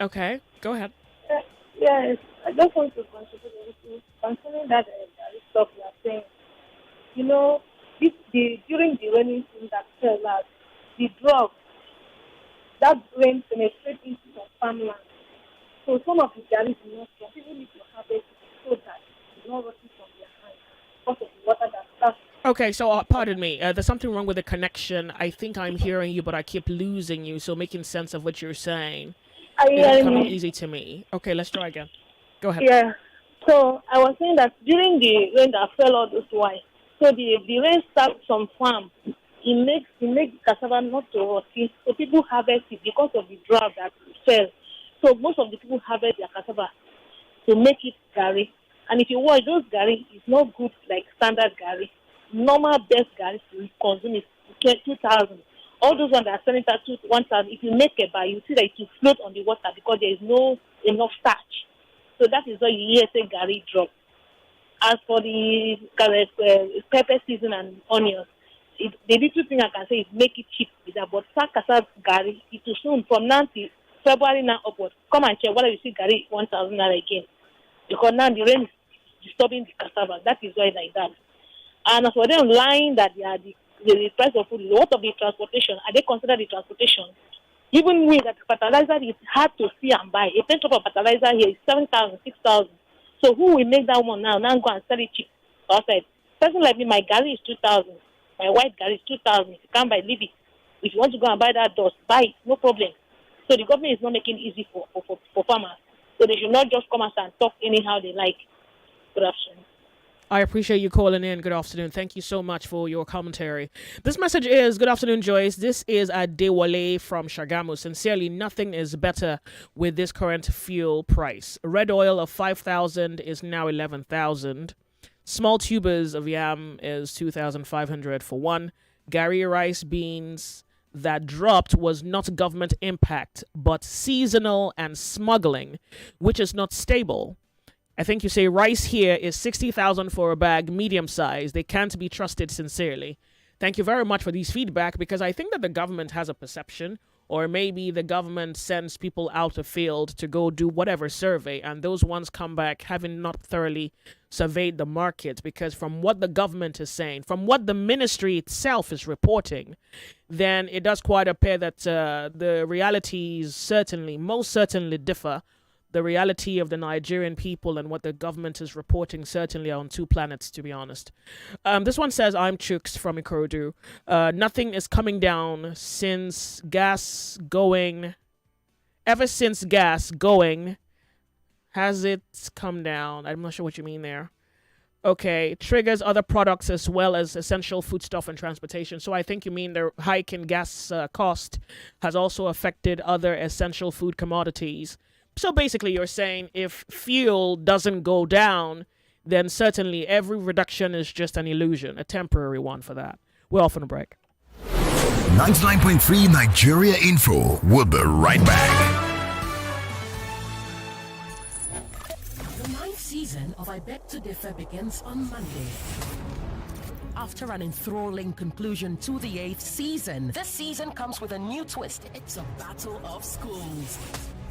Okay. Go ahead. Yes, I just want to contribute a little concerning that stuff you are saying. You know, during the raining season that fell out, the drought, that rain penetrated into some farmland. So some of the Gary do not come. People need to have it so that it's not rotting from their hands because of the water that starts. Okay, so pardon me. There's something wrong with the connection. I think I'm hearing you, but I keep losing you. So making sense of what you're saying is coming easy to me. Okay, let's try again. Go ahead. Yeah. So I was saying that during the rain that fell all this while, so the rain starts from farm. It makes cassava not to rot. So people harvest it because of the drought that fell. So most of the people harvest their cassava to make it Gary. And if you watch, those Gary is not good like standard Gary. Normal best Gary to consume is 2,000. All those ones that are selling that 1,000, if you make a bar, you see that it will float on the water because there is no enough starch. So that is why you hear say Gary drop. As for the pepper season and onions, the little thing I can say is make it cheap with that. But cassava Gary, it will soon from now till February now upward. Come and check whether you see Gary 1,000 naira again. Because now the rain is disturbing the cassava. That is why like that. And as for them lying that they are the price of food, what of the transportation? Are they consider the transportation? Even with that fertilizer is hard to see and buy. A pint of fertilizer here is 7,000, 6,000. So who will make that one now? Now go and sell it cheap outside. Person like me, my Gary is 2,000. My white Gary is 2,000. If you can't buy, leave it. If you want to go and buy that dust, buy it. No problem. So the government is not making it easy for farmers. So they should not just come out and talk anyhow they like. Good afternoon. I appreciate you calling in. Good afternoon. Thank you so much for your commentary. This message is, good afternoon, Joyce. This is Adewale from Shagamu. Sincerely, nothing is better with this current fuel price. Red oil of 5,000 is now 11,000. Small tubers of yam is 2,500 for one. Gary rice beans that dropped was not government impact, but seasonal and smuggling, which is not stable. I think you say rice here is 60,000 for a bag, medium size. They can't be trusted sincerely. Thank you very much for these feedback, because I think that the government has a perception, or maybe the government sends people out of field to go do whatever survey, and those ones come back having not thoroughly surveyed the market, because from what the government is saying, from what the ministry itself is reporting, then it does quite appear that the realities most certainly differ. The reality of the Nigerian people and what the government is reporting certainly are on two planets, to be honest. This one says, I'm Chooks from Ikorodu. Nothing is coming down since gas going. Ever since gas going, has it come down? I'm not sure what you mean there. Okay, triggers other products as well as essential foodstuff and transportation. So I think you mean the hike in gas cost has also affected other essential food commodities. So basically, you're saying if fuel doesn't go down, then certainly every reduction is just an illusion, a temporary one for that. We're off on a break. 99.3 Nigeria Info. We'll be right back. The ninth season of I Beg to Differ begins on Monday. After an enthralling conclusion to the 8th season, this season comes with a new twist. It's a battle of schools.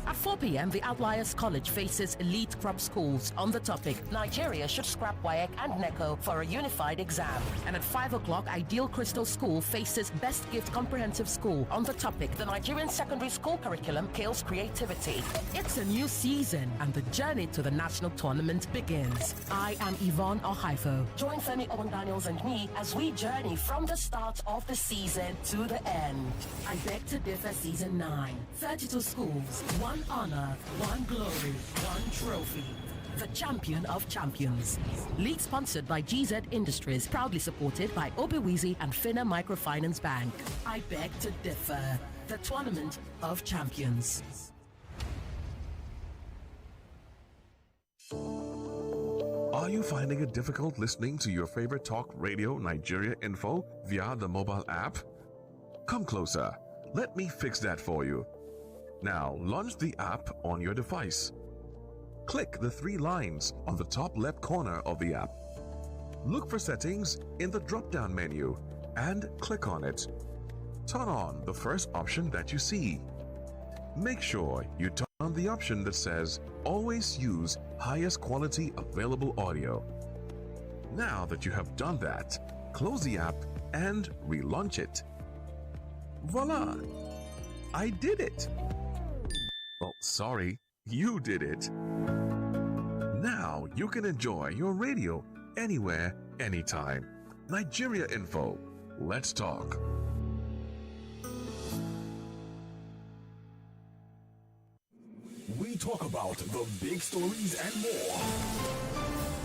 At 4 p.m., the Outliers College faces elite crop schools on the topic, Nigeria should scrap WAEC and NECO for a unified exam. And at 5 o'clock, Ideal Crystal School faces Best Gift Comprehensive School on the topic, the Nigerian secondary school curriculum kills creativity. It's a new season, and the journey to the national tournament begins. I am Yvonne Ohaifo. Join Femi Daniels and me as we journey from the start of the season to the end. I Beg to Differ Season 9. 32 schools, one honor, one glory, one trophy. The champion of champions. League sponsored by GZ Industries, proudly supported by Obiwizi and Finna Microfinance Bank. I Beg to Differ. The tournament of champions. Are you finding it difficult listening to your favorite talk radio Nigeria Info via the mobile app? Come closer. Let me fix that for you. Now, launch the app on your device. Click the 3 lines on the top left corner of the app. Look for settings in the drop-down menu and click on it. Turn on the first option that you see. Make sure you turn on the option that says always use highest quality available audio. Now that you have done that, close the app and relaunch it. Voila! I did it! Oh, sorry, you did it. Now you can enjoy your radio anywhere, anytime. Nigeria Info. Let's talk. We talk about the big stories and more.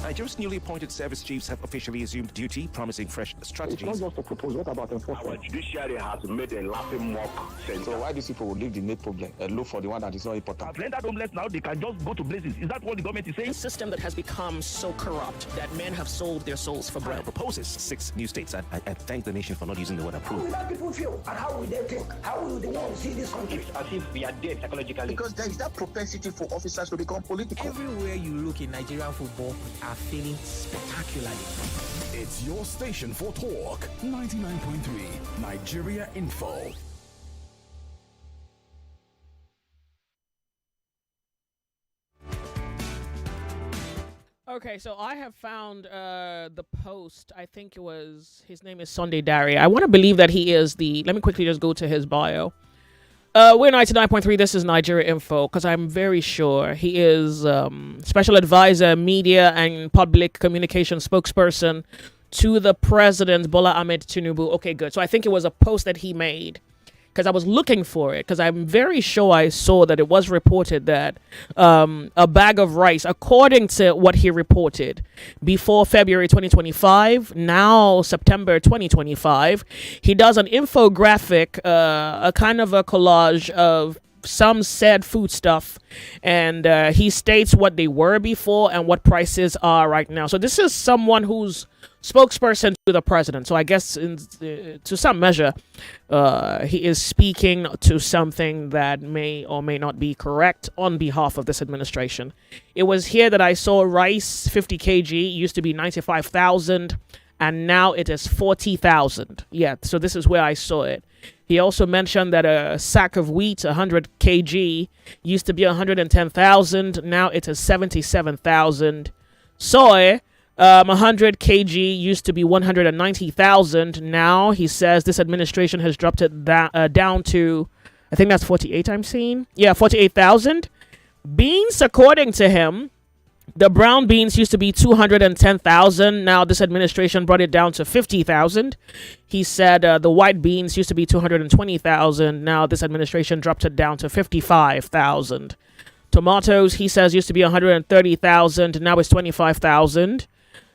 Nigeria's newly appointed service chiefs have officially assumed duty, promising fresh strategies. It's not just a proposal. What about enforcement? Our judiciary has made a laughing mock center. So why these people will leave the main problem and look for the one that is not important? I've rendered homeless now, they can just go to places. Is that what the government is saying? A system that has become so corrupt that men have sold their souls for bread. Proposes 6 new states. I thank the nation for not using the word How approve. will that people feel? And how will they think? How will the world see this country? It's as if we are dead psychologically. Because there is that propensity for officers to become political. Everywhere you look in Nigerian football, we are failing spectacularly. It's your station for talk. 99.3 Nigeria Info. Okay, so I have found the post. I think his name is Sunday Dari. I want to believe that he is let me quickly just go to his bio. We're 99.3. This is Nigeria Info, because I'm very sure he is special advisor, media and public communication spokesperson to the president, Bola Ahmed Tinubu. Okay, good. So I think it was a post that he made, because I was looking for it, because I'm very sure I saw that it was reported that a bag of rice, according to what he reported before February 2025, now September 2025, he does an infographic, a kind of a collage of some said foodstuff, and he states what they were before and what prices are right now. So this is someone who's spokesperson to the president. So I guess to some measure, he is speaking to something that may or may not be correct on behalf of this administration. It was here that I saw rice 50 kg used to be 95,000 and now it is 40,000. Yeah, so this is where I saw it. He also mentioned that a sack of wheat, 100 kg, used to be 110,000. Now it is 77,000. Soy, 100 kg used to be 190,000. Now he says this administration has dropped it down to, I think that's 48 I'm seeing. Yeah, 48,000. Beans, according to him, the brown beans used to be 210,000. Now this administration brought it down to 50,000. He said the white beans used to be 220,000. Now this administration dropped it down to 55,000. Tomatoes, he says, used to be 130,000. Now it's 25,000.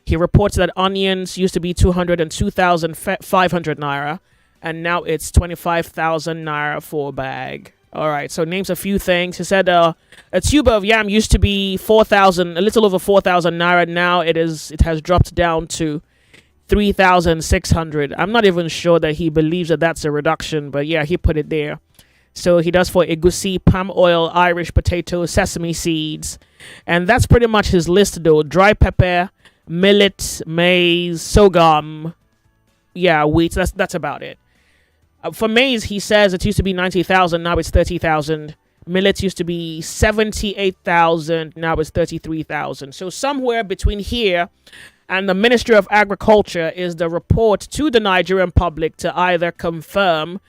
He reports that onions used to be 202,500 naira, and now it's 25,000 naira for a bag. All right, so names a few things. He said a tube of yam used to be 4,000, a little over 4,000 naira. Now it has dropped down to 3,600. I'm not even sure that he believes that that's a reduction, but yeah, he put it there. So he does for egusi, palm oil, Irish potato, sesame seeds, and that's pretty much his list though. Dry pepper, millet, maize, sorghum, yeah, wheat. That's about it. For maize, he says it used to be 90,000, now it's 30,000. Millet used to be 78,000, now it's 33,000. So somewhere between here and the Ministry of Agriculture is the report to the Nigerian public to either confirm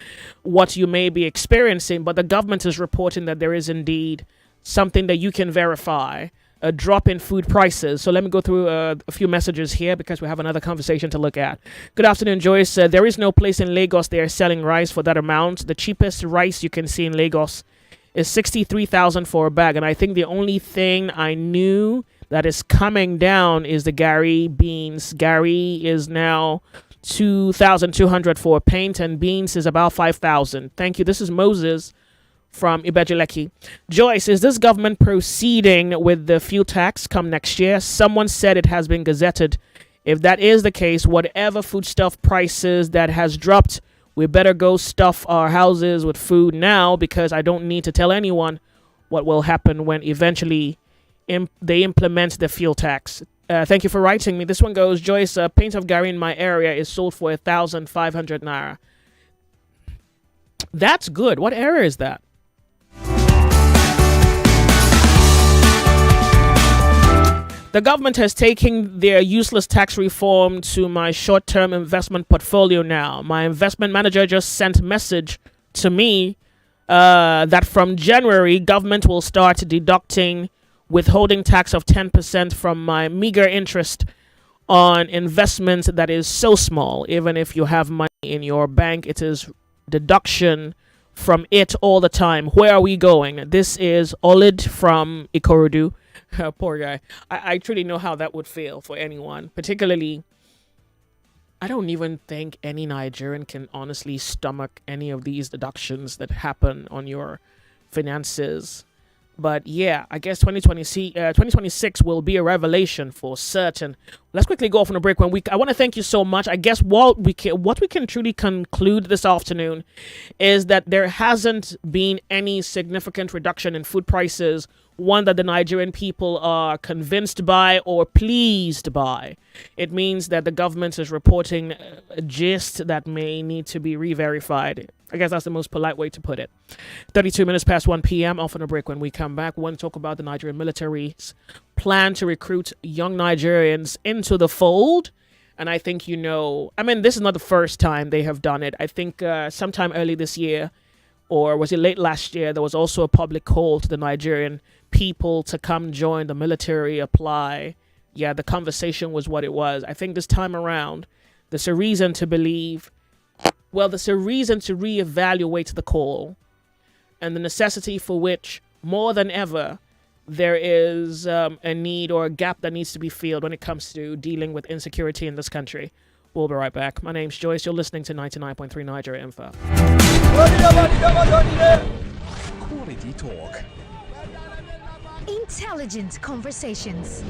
what you may be experiencing, but the government is reporting that there is indeed something that you can verify, a drop in food prices. So let me go through a few messages here because we have another conversation to look at. Good afternoon, Joyce. There is no place in Lagos they are selling rice for that amount. The cheapest rice you can see in Lagos is 63,000 for a bag, and I think the only thing I knew that is coming down is the Gary beans. Gary is now 2,200 for a pint, and beans is about 5,000. Thank you. This is Moses from Ibejileki. Joyce, is this government proceeding with the fuel tax come next year? Someone said it has been gazetted. If that is the case, whatever foodstuff prices that has dropped, we better go stuff our houses with food now, because I don't need to tell anyone what will happen when eventually they implement the fuel tax. Thank you for writing me. This one goes, Joyce, a pint of Gary in my area is sold for 1,500 naira. That's good. What area is that? The government has taken their useless tax reform to my short-term investment portfolio now. My investment manager just sent a message to me that from January, government will start deducting withholding tax of 10% from my meager interest on investments that is so small. Even if you have money in your bank, it is deduction from it all the time. Where are we going? This is Olid from Ikorodu. Poor guy. I truly know how that would feel for anyone, particularly I don't even think any Nigerian can honestly stomach any of these deductions that happen on your finances. But yeah, I guess 2026 will be a revelation for certain. Let's quickly go off on a break. I want to thank you so much. I guess what we can truly conclude this afternoon is that there hasn't been any significant reduction in food prices, one that the Nigerian people are convinced by or pleased by. It means that the government is reporting a gist that may need to be re-verified. I guess that's the most polite way to put it. 32 minutes past 1 p.m. Off on a break. When we come back, we want to talk about the Nigerian military's plan to recruit young Nigerians into the fold. And I think this is not the first time they have done it. I think sometime early this year, or was it late last year, there was also a public call to the Nigerian people to come join the military, apply. Yeah, the conversation was what it was. I think this time around, there's a reason to believe, there's a reason to reevaluate the call and the necessity for which, more than ever, there is a need or a gap that needs to be filled when it comes to dealing with insecurity in this country. We'll be right back. My name's Joyce. You're listening to 99.3 Nigeria Info. Quality talk. Intelligent conversations.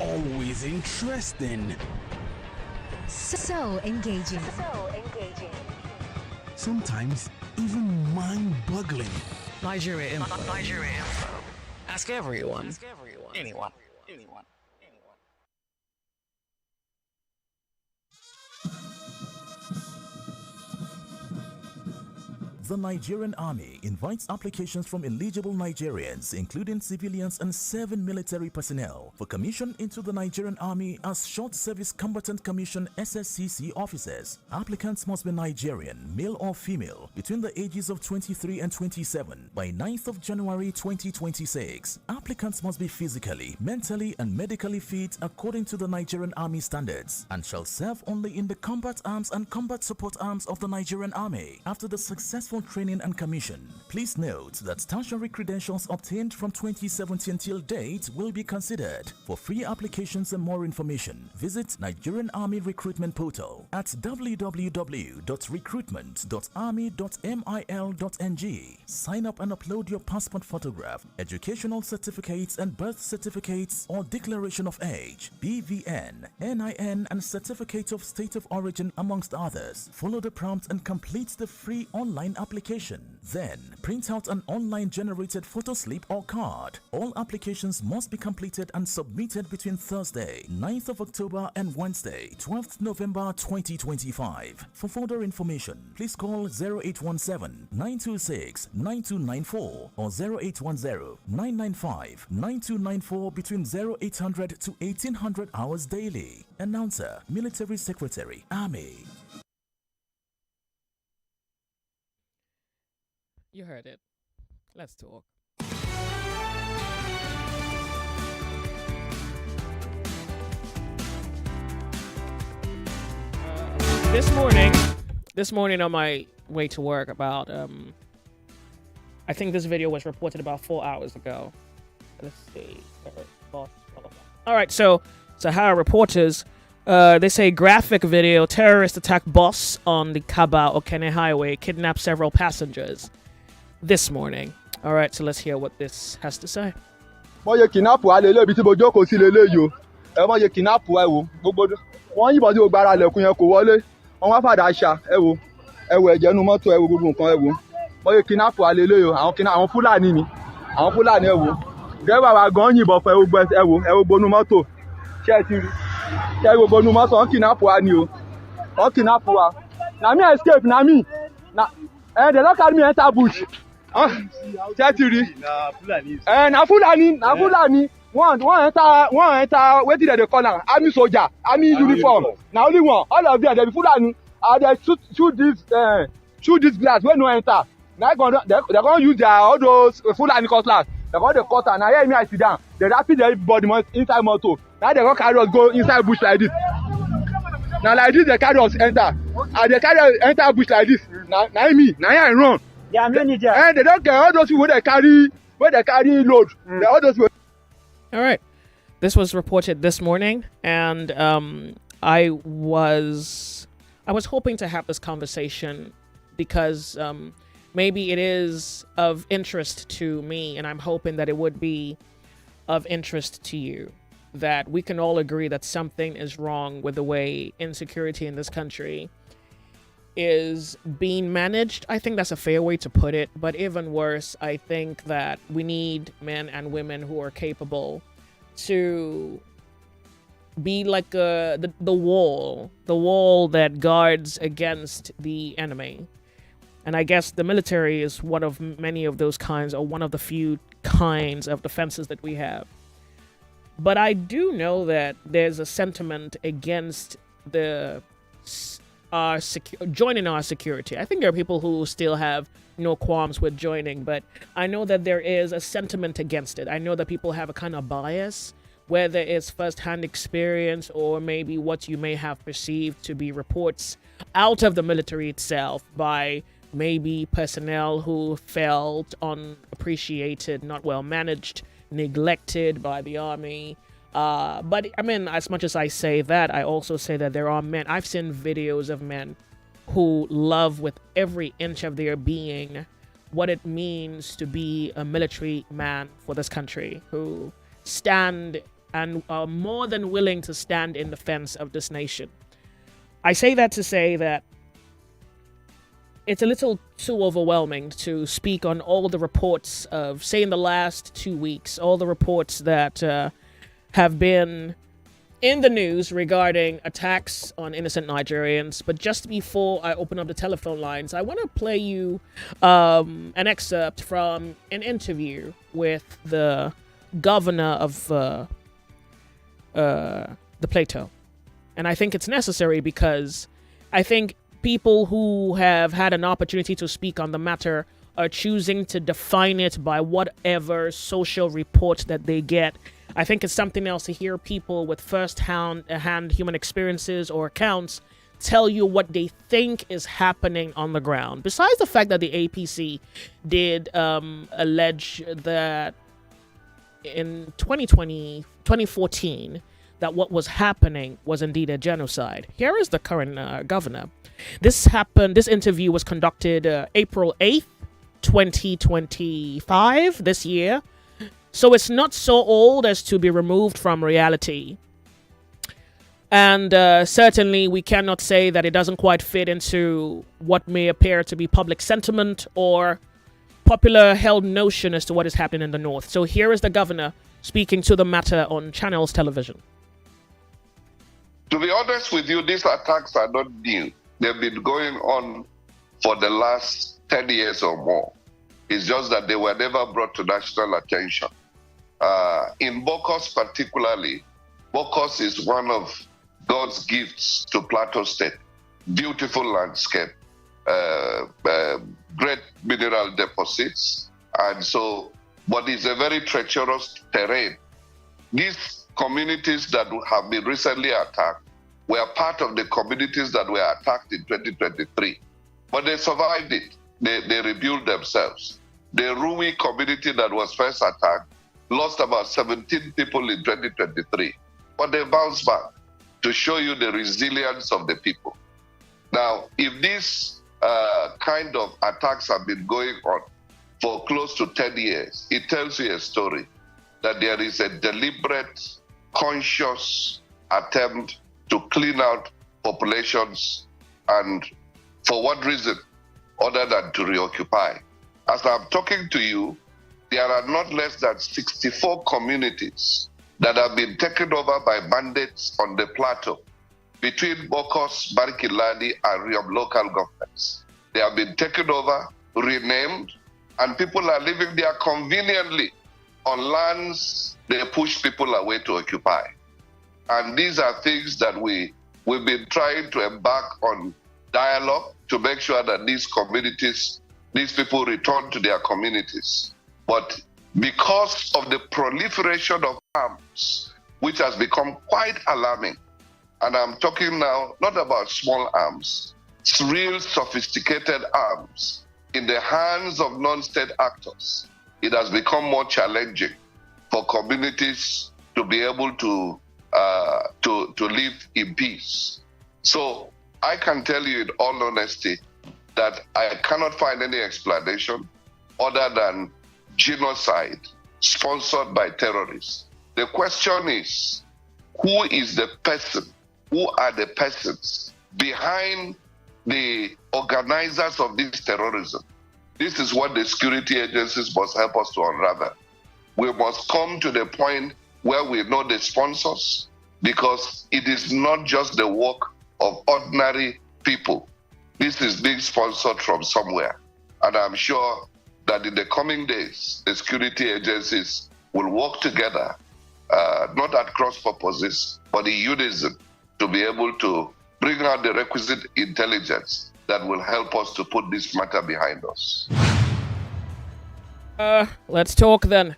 Always interesting. So engaging. Sometimes even mind-boggling. Nigeria Info. Nigeria Info. Ask everyone. Anyone. The Nigerian Army invites applications from eligible Nigerians, including civilians and 7 military personnel, for commission into the Nigerian Army as Short Service Combatant Commission SSCC officers. Applicants must be Nigerian, male or female, between the ages of 23 and 27 by 9th of January 2026. Applicants must be physically, mentally, and medically fit according to the Nigerian Army standards and shall serve only in the combat arms and combat support arms of the Nigerian Army. After the successful for Training and Commission. Please note that tertiary credentials obtained from 2017 till date will be considered. For free applications and more information, visit Nigerian Army Recruitment Portal at www.recruitment.army.mil.ng. Sign up and upload your passport photograph, educational certificates and birth certificates or declaration of age, BVN, NIN and certificate of state of origin amongst others. Follow the prompt and complete the free online application. Then, print out an online generated photo slip or card. All applications must be completed and submitted between Thursday, 9th of October and Wednesday, 12th November 2025. For further information, please call 0817-926-9294 or 0810-995-9294 between 0800 to 1800 hours daily. Announcer, Military Secretary, Army. You heard it. Let's talk. This morning on my way to work, about I think this video was reported about 4 hours ago. Let's see. All right, so Sahara reporters, they say graphic video: terrorist attack bus on the Kaba Okene Highway, kidnap several passengers. This morning. All right, so let's hear what this has to say. Wọ́n kidnap wa lele bí tí mo jókòó sí lele yo. Wọ́n kidnap wa wo gbogbo. Wọ́n yìnbọn tí gbogbo ara lẹ̀kùn yẹn kò wọlé. Wọ́n wá fàdà ṣá wo. Ẹ̀jẹ̀ nu mọ́tò gbogbo nǹkan wo. Wọ́n kidnap wa lele yo. Àwọn Fúlàní ni. Àwọn Fúlàní wo. Driver wa gan yìnbọn fún gbogbo nu mọ́tò. Ṣé ti rí. Ṣé gbogbo nu mọ́tò wọ́n kidnap wa ni o. Wọ́n kidnap wa. Na me escape na me. Na they don't carry me enter bush. Chetiri. Na Fulani. One enter. Wetin they call am? Army soldier, army uniform. Na only one. All of them, they be Fulani. They shoot this glass wey no enter. Now they gonna use their all those Fulani cutlass. They gonna cut am. Now here me I sit down. They rapid their body inside motor. Now they gonna carry us go inside bush like this. Now like this they carry us enter. And they carry us enter bush like this. Now me I run. And they don't care all those people they carry load. All those people. All right. This was reported this morning, and I was hoping to have this conversation because maybe it is of interest to me, and I'm hoping that it would be of interest to you, that we can all agree that something is wrong with the way insecurity in this country is being managed. I think that's a fair way to put it, but even worse, I think that we need men and women who are capable to be like the wall that guards against the enemy. And I guess the military is one of many of those kinds, or one of the few kinds of defenses that we have. But I do that there's a sentiment against joining our security. I think there are people who still have no qualms with joining, but I know that there is a sentiment against it. I know that people have a kind of bias, whether it's first-hand experience or maybe what you may have perceived to be reports out of the military itself by maybe personnel who felt unappreciated, not well managed, neglected by the army. But I mean, as much as I say that, I also say that there are men. I've seen videos of men who love with every inch of their being what it means to be a military man for this country, who stand and are more than willing to stand in defense of this nation. I say that to say that it's a little too overwhelming to speak on all the reports of, say, in the last 2 weeks, all the reports that have been in the news regarding attacks on innocent Nigerians. But just before I open up the telephone lines, I want to play you an excerpt from an interview with the governor of the Plateau. And I think it's necessary because I think people who have had an opportunity to speak on the matter are choosing to define it by whatever social report that they get. I think it's something else to hear people with first-hand human experiences or accounts tell you what they think is happening on the ground. Besides the fact that the APC did allege that in 2014, that what was happening was indeed a genocide. Here is the current governor. This interview was conducted April 8th, 2025, this year. So it's not so old as to be removed from reality. And certainly we cannot say that it doesn't quite fit into what may appear to be public sentiment or popular held notion as to what is happening in the North. So here is the governor speaking to the matter on Channels Television. To be honest with you, these attacks are not new. They've been going on for the last 10 years or more. It's just that they were never brought to national attention. In Bokos particularly, Bokos is one of God's gifts to Plateau State. Beautiful landscape, great mineral deposits, and so, but it's a very treacherous terrain. These communities that have been recently attacked were part of the communities that were attacked in 2023, but they survived it. They rebuilt themselves. The Rui community that was first attacked lost about 17 people in 2023, but they bounced back to show you the resilience of the people. Now, if these kind of attacks have been going on for close to 10 years, it tells you a story that there is a deliberate, conscious attempt to clean out populations, and for what reason other than to reoccupy. As I'm talking to you, there are not less than 64 communities that have been taken over by bandits on the plateau between Bokos, Barikiladi, and Riom local governments. They have been taken over, renamed, and people are living there conveniently on lands they push people away to occupy. And these are things that we've been trying to embark on dialogue to make sure that these communities, these people return to their communities. But because of the proliferation of arms, which has become quite alarming, and I'm talking now not about small arms, it's real sophisticated arms in the hands of non-state actors, it has become more challenging for communities to be able to live in peace. So I can tell you in all honesty that I cannot find any explanation other than genocide sponsored by terrorists. The question is, who is the person, who are the persons behind the organizers of this terrorism? This is what the security agencies must help us to unravel. We must come to the point where we know the sponsors, because it is not just the work of ordinary people. This is being sponsored from somewhere. And I'm sure that in the coming days, the security agencies will work together, not at cross purposes, but in unison, to be able to bring out the requisite intelligence that will help us to put this matter behind us. Let's talk then.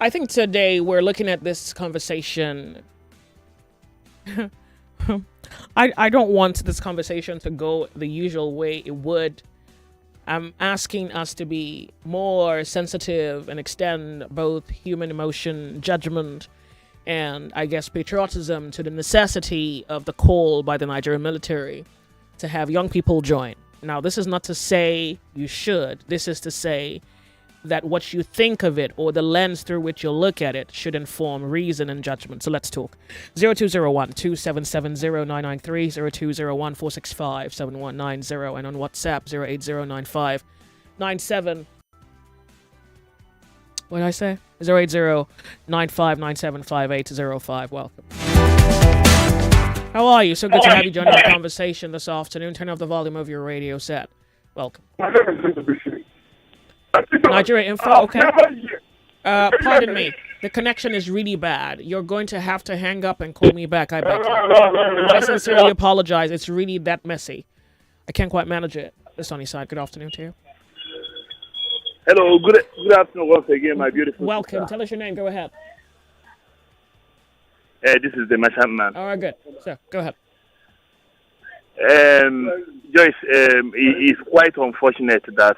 I think today we're looking at this conversation. I don't want this conversation to go the usual way it would. I'm asking us to be more sensitive and extend both human emotion, judgment, and I guess patriotism to the necessity of the call by the Nigerian military to have young people join. Now, this is not to say you should. This is to say that what you think of it or the lens through which you look at it should inform reason and judgment. So let's talk. 0201-277-0993, 0201-465-7190, and on WhatsApp, 0809597. What did I say? 08095975805. Welcome. How are you? So good to have you join our conversation this afternoon. Turn off the volume of your radio set. Welcome. Nigeria Info, okay. Pardon me. The connection is really bad. You're going to have to hang up and call me back, I beg you. I sincerely apologize. It's really that messy. I can't quite manage it. The sunny side. Good afternoon to you. Hello, good afternoon once again, my beautiful Welcome. sister. Tell us your name. Go ahead. This is the merchant man. All right, good. So, go ahead. Joyce, it's quite unfortunate that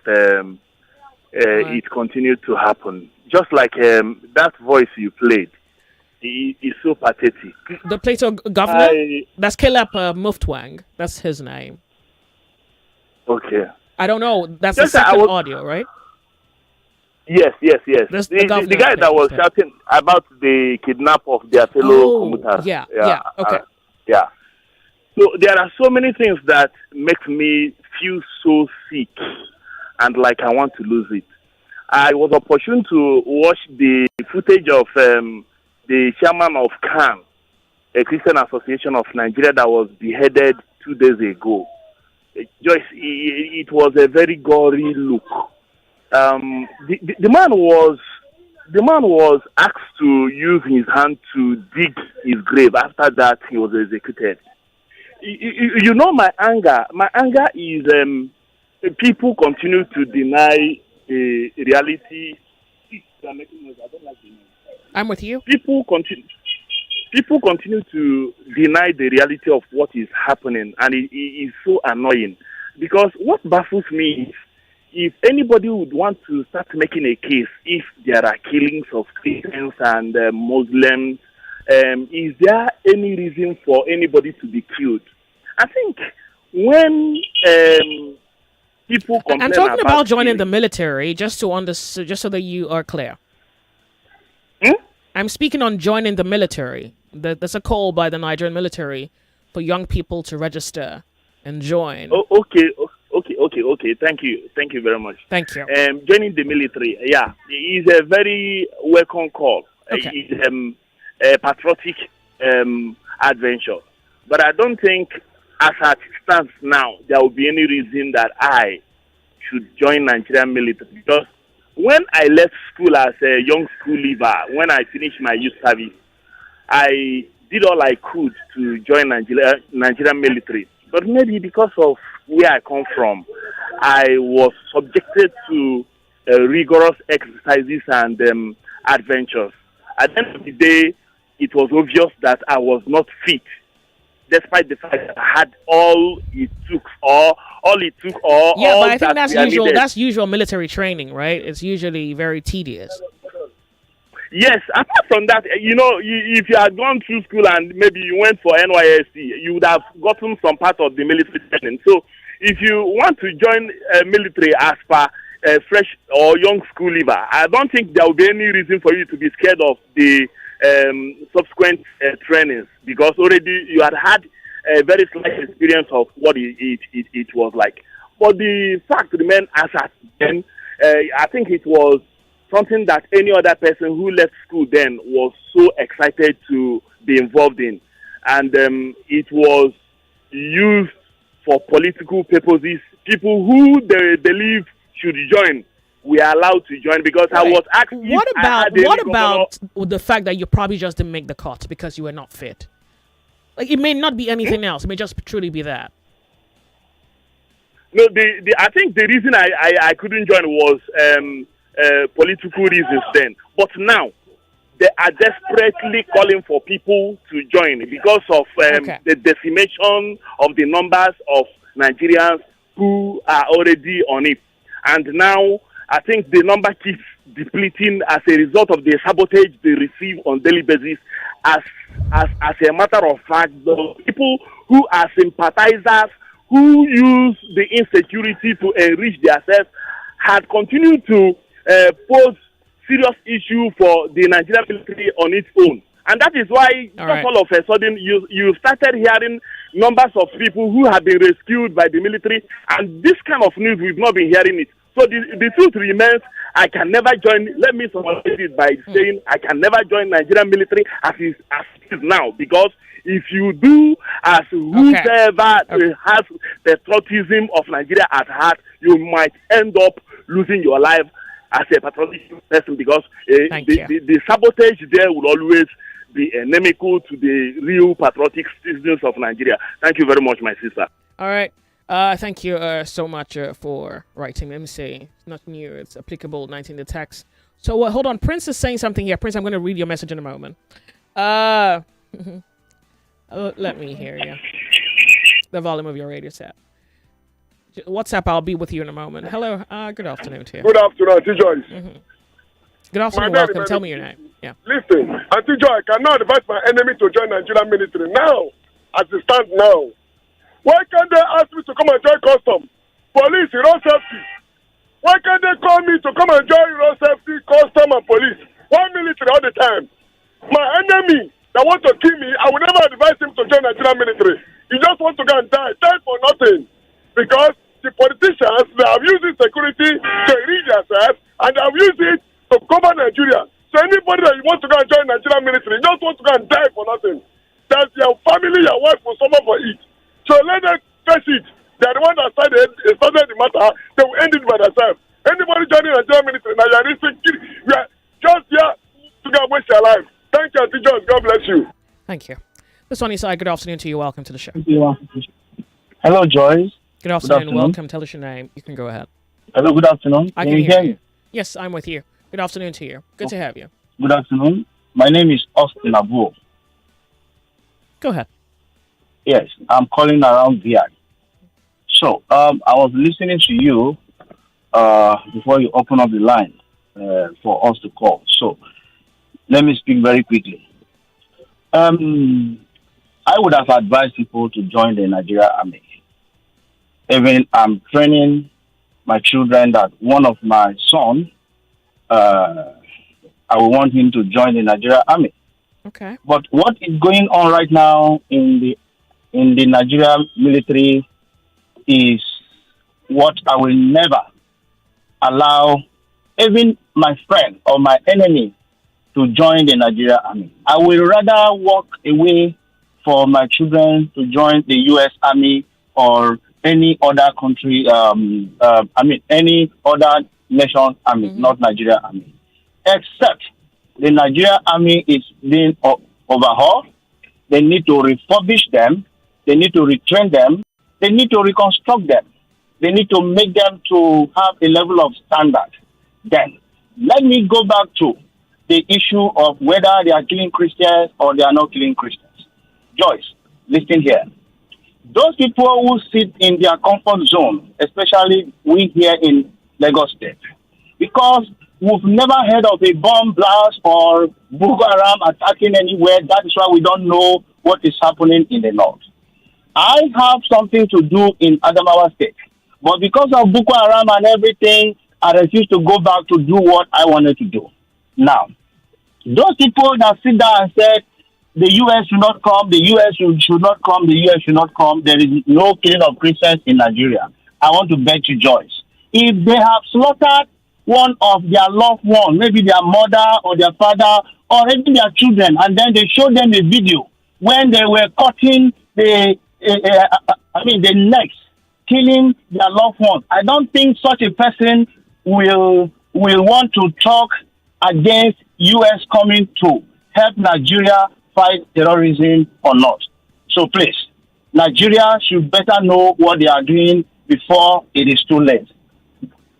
it continued to happen. Just like that voice you played, is so pathetic. The Plato governor? That's Caleb Muftwang. That's his name. Okay. I don't know. That's Just the second audio, right? Yes. The guy that was shouting about the kidnap of their fellow commuters. Yeah. Okay. Yeah. So there are so many things that make me feel so sick and like I want to lose it. I was opportune to watch the footage of the chairman of CAN, a Christian Association of Nigeria, that was beheaded 2 days ago. Joyce, it was a very gory look. The man was asked to use his hand to dig his grave. After that, he was executed. You know my anger. My anger is people continue to deny the reality. I'm with you. People continue to deny the reality of what is happening, and it is so annoying. Because what baffles me is, if anybody would want to start making a case, if there are killings of Christians and Muslims, is there any reason for anybody to be killed? I think when people complain I'm talking about joining killing, the military, just so that you are clear. I'm speaking on joining the military. There's a call by the Nigerian military for young people to register and join. Oh, okay. Thank you very much. Thank you. Joining the military, is a very welcome call. Okay. It's a patriotic adventure. But I don't think, as it stands now, there will be any reason that I should join Nigerian military. Because when I left school as a young school leaver, when I finished my youth service, I did all I could to join Nigerian military. But maybe because of where I come from, I was subjected to rigorous exercises and adventures. At the end of the day, it was obvious that I was not fit, despite the fact that I had all it took. But I think that's usual. Needed. That's usual military training, right? It's usually very tedious. Yes, apart from that, if you had gone through school and maybe you went for NYSC, you would have gotten some part of the military training. So if you want to join military as per fresh or young school leaver, I don't think there will be any reason for you to be scared of the subsequent trainings, because already you had a very slight experience of what it was like. But the fact remains as at then, I think it was something that any other person who left school then was so excited to be involved in. And it was used for political purposes. People who they believe should join were allowed to join, because right. I was asked. What about the fact that you probably just didn't make the cut because you were not fit? Like, it may not be anything else. It may just truly be that. No, I think the reason I couldn't join was political reasons then. But now, they are desperately calling for people to join because of the decimation of the numbers of Nigerians who are already on it. And now, I think the number keeps depleting as a result of the sabotage they receive on daily basis. As a matter of fact, the people who are sympathizers, who use the insecurity to enrich themselves, had continued to pose serious issue for the Nigerian military on its own. And that is why all of a sudden you started hearing numbers of people who have been rescued by the military, and this kind of news we've not been hearing it. So the truth remains, I can never join. Let me summarize it by saying I can never join Nigerian military as it is now, because if you do as whoever has the patriotism of Nigeria at heart, you might end up losing your life as a patriotic person, because the sabotage there will always be inimical to the real patriotic citizens of Nigeria. Thank you very much, my sister. All right. Thank you so much for writing. Let me say, it's not new. It's applicable 19 the text. So hold on. Prince is saying something here. Prince, I'm going to read your message in a moment. Let me hear you. the volume of your radio set. WhatsApp, I'll be with you in a moment. Hello. Good afternoon to you. Good afternoon, Auntie Joyce. Mm-hmm. Good afternoon. My name Welcome. is Tell me your name. Yeah. Listen, Auntie Joy, I cannot advise my enemy to join Nigerian military now, as it stands now. Why can't they ask me to come and join custom, police, road safety? Why can't they call me to come and join road safety, custom, and police? Why military all the time? My enemy that want to kill me, I will never advise him to join Nigerian military. He just want to go and die for nothing. Because the politicians, they have used this security to enrich themselves, and they have used it to cover Nigeria. So anybody that you want to go and join Nigerian military, you just want to go and die for nothing. That your family, your wife will suffer for it. So let them face it. They are the one that started the matter. They will end it by themselves. Anybody joining Nigerian military, now you are risking. We are just here to go and waste your life. Thank you, Auntie Joyce. God bless you. Thank you. The Sunny Side, good afternoon to you. Welcome to the show. Hello, Joyce. Good afternoon. Welcome. Tell us your name. You can go ahead. Hello, good afternoon. I can hear you. Yes, I'm with you. Good afternoon to you. Good to have you. Good afternoon. My name is Austin Abu. Go ahead. Yes, I'm calling around VI. So, I was listening to you before you open up the line for us to call. So, let me speak very quickly. I would have advised people to join the Nigeria Army. Even I'm training my children that one of my sons, I will want him to join the Nigeria Army. Okay. But what is going on right now in the Nigeria military is what I will never allow even my friend or my enemy to join the Nigeria Army. I will rather walk away for my children to join the U.S. Army or any other country, any other nation army, not Nigeria Army. Except the Nigeria Army is being overhauled. They need to refurbish them. They need to retrain them. They need to reconstruct them. They need to make them to have a level of standard. Then, let me go back to the issue of whether they are killing Christians or they are not killing Christians. Joyce, listen here. Those people who sit in their comfort zone, especially we here in Lagos State, because we've never heard of a bomb blast or Boko Haram attacking anywhere. That is why we don't know what is happening in the north. I have something to do in Adamawa State, but because of Boko Haram and everything, I refuse to go back to do what I wanted to do. Now, those people that sit down and said, the U.S. should not come, the U.S. should not come, the U.S. should not come, there is no killing of Christians in Nigeria. I want to beg you, Joyce. If they have slaughtered one of their loved ones, maybe their mother or their father or even their children, and then they show them a video when they were cutting the necks, killing their loved ones, I don't think such a person will want to talk against U.S. coming to help Nigeria fight terrorism or not. So please, Nigeria should better know what they are doing before it is too late.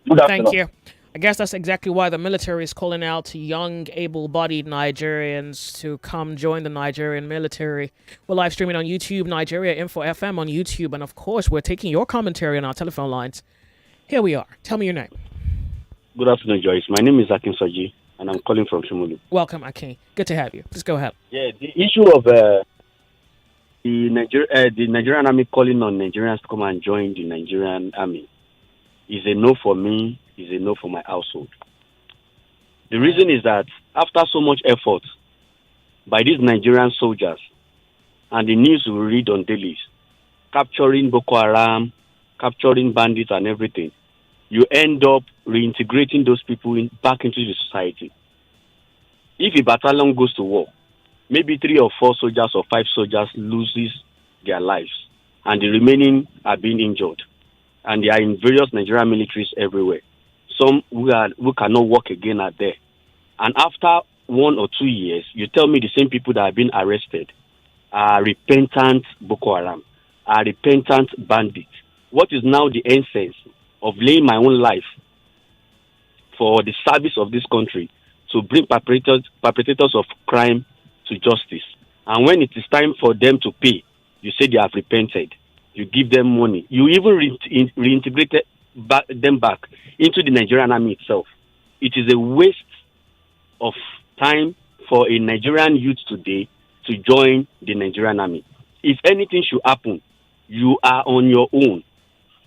Good afternoon. Thank you. I guess that's exactly why the military is calling out to young, able-bodied Nigerians to come join the Nigerian military. We're live streaming on YouTube, Nigeria Info FM on YouTube, and of course, we're taking your commentary on our telephone lines. Here we are. Tell me your name. Good afternoon, Joyce. My name is Akin Soji, and I'm calling from Shimulu. Welcome, Akin. Good to have you. Please go ahead. Yeah, the issue of the Nigerian Army calling on Nigerians to come and join the Nigerian Army is a no for me, is a no for my household. The reason is that after so much effort by these Nigerian soldiers and the news we read on dailies, capturing Boko Haram, capturing bandits and everything, you end up reintegrating those people back into the society. If a battalion goes to war, maybe 3 or 4 soldiers or 5 soldiers loses their lives, and the remaining are being injured. And they are in various Nigerian militaries everywhere. Some who cannot work again are there. And after 1 or 2 years, you tell me the same people that have been arrested are repentant Boko Haram, are repentant bandits. What is now the essence of laying my own life for the service of this country to bring perpetrators of crime to justice? And when it is time for them to pay, you say they have repented. you give them money, you even reintegrate them back into the Nigerian army itself. It is a waste of time for a Nigerian youth today to join the Nigerian army. If anything should happen, you are on your own.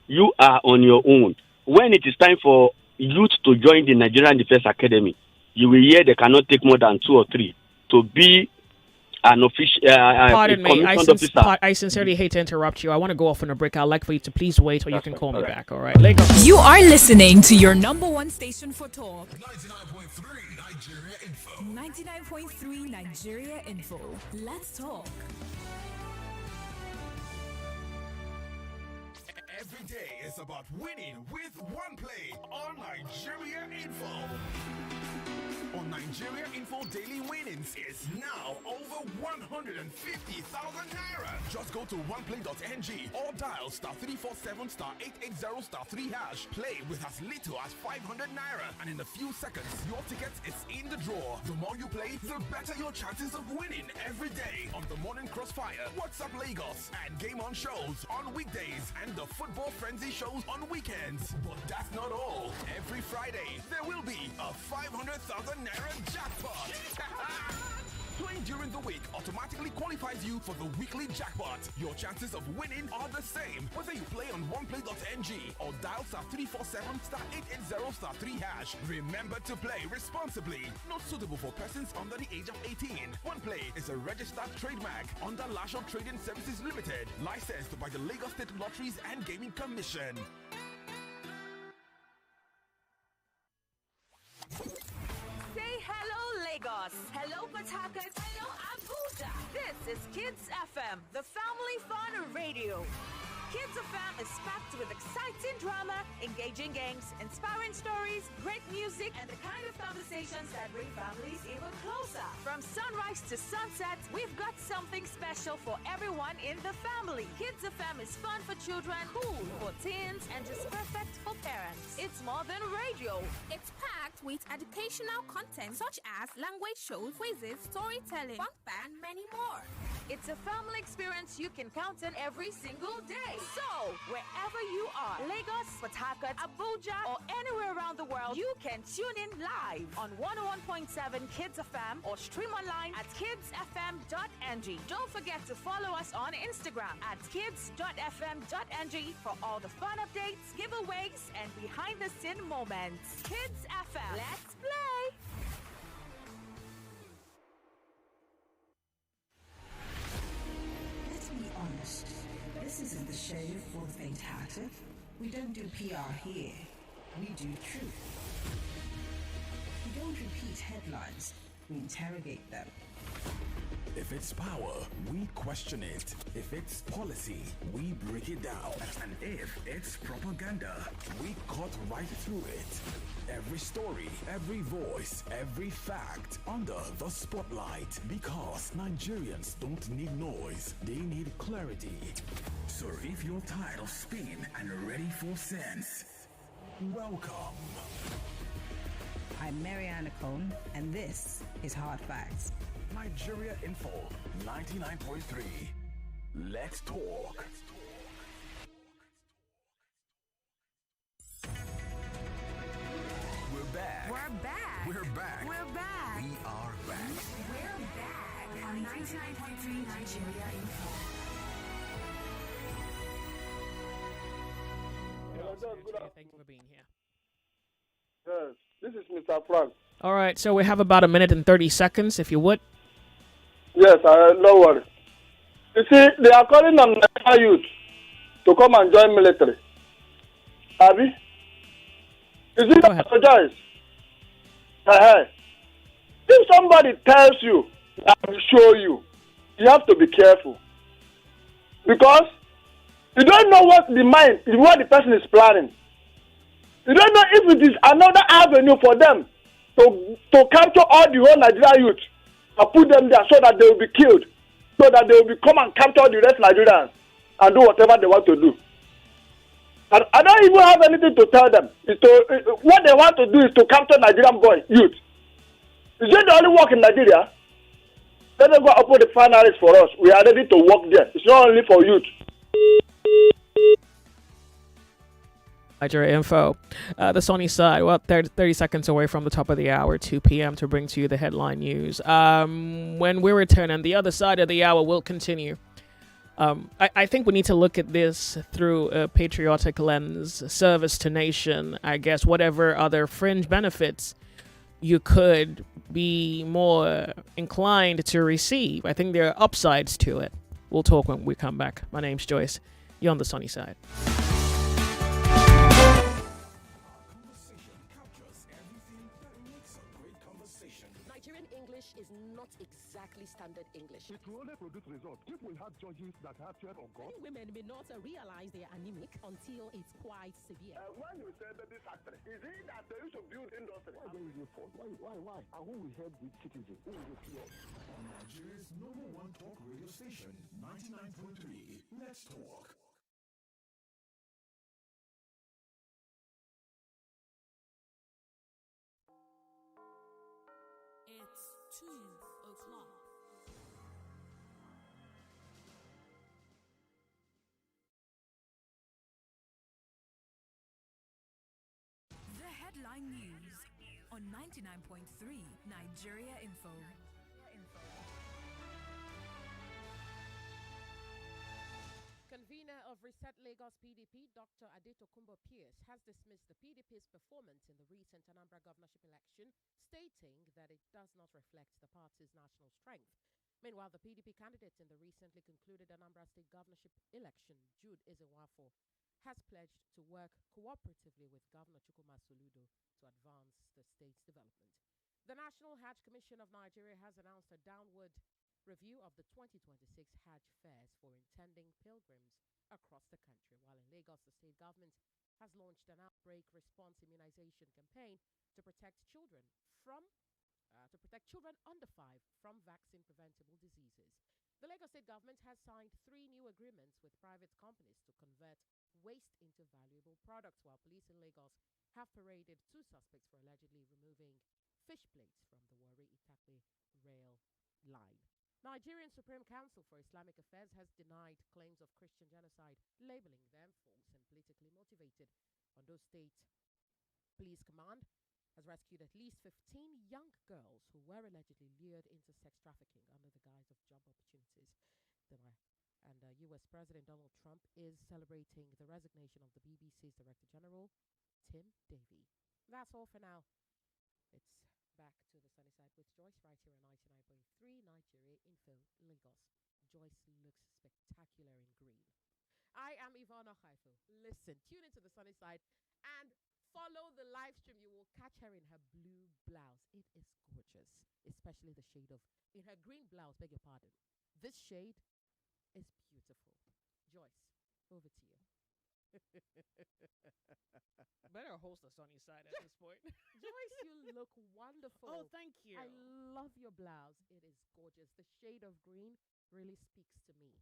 You are on your own. When it is time for youth to join the Nigerian Defense Academy, you will hear they cannot take more than 2 or 3 to be an official. Pardon me, I sincerely hate to interrupt you. I want to go off on a break. I'd like for you to please wait, or you can call me back. All right, Lagos. You are listening to your number one station for talk. 99.3 Nigeria Info. 99.3 Nigeria Info. Let's talk. Every day is about winning with one play on Nigeria Info. On Nigeria Info, daily winnings is now over 150,000 naira. Just go to oneplay.ng or dial *347 *880 #3#. Play with as little as 500 naira, and in a few seconds, your ticket is in the draw. The more you play, the better your chances of winning every day on the Morning Crossfire, WhatsApp Lagos, and Game On shows on weekdays, and the Football Frenzy shows on weekends. But that's not all. Every Friday, there will be a 500,000 naira jackpot. Playing during the week automatically qualifies you for the weekly jackpot. Your chances of winning are the same whether you play on oneplay.ng or dial *347 *880 #3#. Remember to play responsibly. Not suitable for persons under the age of 18. OnePlay is a registered trademark under Lasho Trading Services Limited, licensed by the Lagos State Lotteries and Gaming Commission. Say hello, Lagos. Hello, Port Harcourt. Hello, Abuja. This is Kids FM, the family fun radio. Kids FM is packed with exciting drama, engaging games, inspiring stories, great music, and the kind of conversations that bring families even closer. From sunrise to sunset, we've got something special for everyone in the family. Kids FM is fun for children, cool for teens, and just perfect for parents. It's more than radio. It's packed with educational content such as language shows, quizzes, storytelling, fun and many more. It's a family experience you can count on every single day. So, wherever you are, Lagos, Port Harcourt, Abuja, or anywhere around the world, you can tune in live on 101.7 Kids FM or stream online at kidsfm.ng. Don't forget to follow us on Instagram at kids.fm.ng for all the fun updates, giveaways, and behind-the-scene moments. Kids FM, let's play! Let's be honest. This isn't the show for the faint-hearted. We don't do PR here. We do truth. We don't repeat headlines. We interrogate them. If it's power, we question it. If it's policy, we break it down. And if it's propaganda, we cut right through it. Every story, every voice, every fact under the spotlight. Because Nigerians don't need noise, they need clarity. So if you're tired of spin and ready for sense, welcome. I'm Mariana Cone, and this is Hard Facts. Nigeria Info 99.3. Let's talk. We're back. We're back. We're back. We're back. We are back. We're back on 99.3 Nigeria Info. Thank you for being here. Yes, this is Mr. Frank. All right, so we have about a minute and 30 seconds, if you would. Yes, no worry. You see, they are calling on Nigerian youth to come and join military. Abi? Is it Joyce? If somebody tells you, I will show you, you have to be careful. Because you don't know what the person is planning. You don't know if it is another avenue for them to capture all the whole Nigerian youth and put them there so that they will be killed, so that they will come and capture the rest Nigerians and do whatever they want to do. And I don't even have anything to tell them. What they want to do is to capture Nigerian youth. Is it the only work in Nigeria? Let them go open the final race for us. We are ready to work there. It's not only for youth. Nigeria Info. The sunny side. Well, 30 seconds away from the top of the hour, 2 p.m. to bring to you the headline news. When we return, on the other side of the hour, we'll continue. I think we need to look at this through a patriotic lens, service to nation, I guess, whatever other fringe benefits you could be more inclined to receive. I think there are upsides to it. We'll talk when we come back. My name's Joyce. You're on the sunny side. Nigerian English is not exactly standard English. It will only produce results if we have judges that have fear of God. Many women may not realize they are anemic until it's quite severe. When you say baby factory, is it that they used to build industry? Why don't you fault? Why? And who will help the citizens? Who will pay us? On Nigeria's #1 talk radio station, 99.3. Let's talk. It's 2 o'clock. The headline news on 99.3 Nigeria Info. Convener of Reset Lagos PDP, Dr. Adetokunbo Pierce, has dismissed the PDP's performance in the recent Anambra governorship election, stating that it does not reflect the party's national strength. Meanwhile, the PDP candidate in the recently concluded Anambra state governorship election, Jude Ezenwafo, has pledged to work cooperatively with Governor Chukwuma Soludo to advance the state's development. The National Hajj Commission of Nigeria has announced a downward review of the 2026 Hajj fares for intending pilgrims across the country, while in Lagos, the state government has launched an outbreak response immunization campaign to protect children under 5 from vaccine-preventable diseases. The Lagos state government has signed 3 new agreements with private companies to convert waste into valuable products, while police in Lagos have paraded 2 suspects for allegedly removing fish plates from the Warri-Itakpe rail line. Nigerian Supreme Council for Islamic Affairs has denied claims of Christian genocide, labeling them false and politically motivated. Ondo State Police Command has rescued at least 15 young girls who were allegedly lured into sex trafficking under the guise of job opportunities. U.S. President Donald Trump is celebrating the resignation of the BBC's Director General, Tim Davie. That's all for now. It's back to the sunny side with Joyce right here on 99.3 Nigeria Info, Lagos. Joyce looks spectacular in green. I am Ivana Haifo. Listen, tune into the sunny side and follow the live stream. You will catch her in her blue blouse. It is gorgeous, especially the shade of, in her green blouse, beg your pardon. This shade is beautiful. Joyce, over to you. Better host the sunny side at this point. Joyce, you look wonderful. Oh, thank you. I love your blouse. It is gorgeous. The shade of green really speaks to me.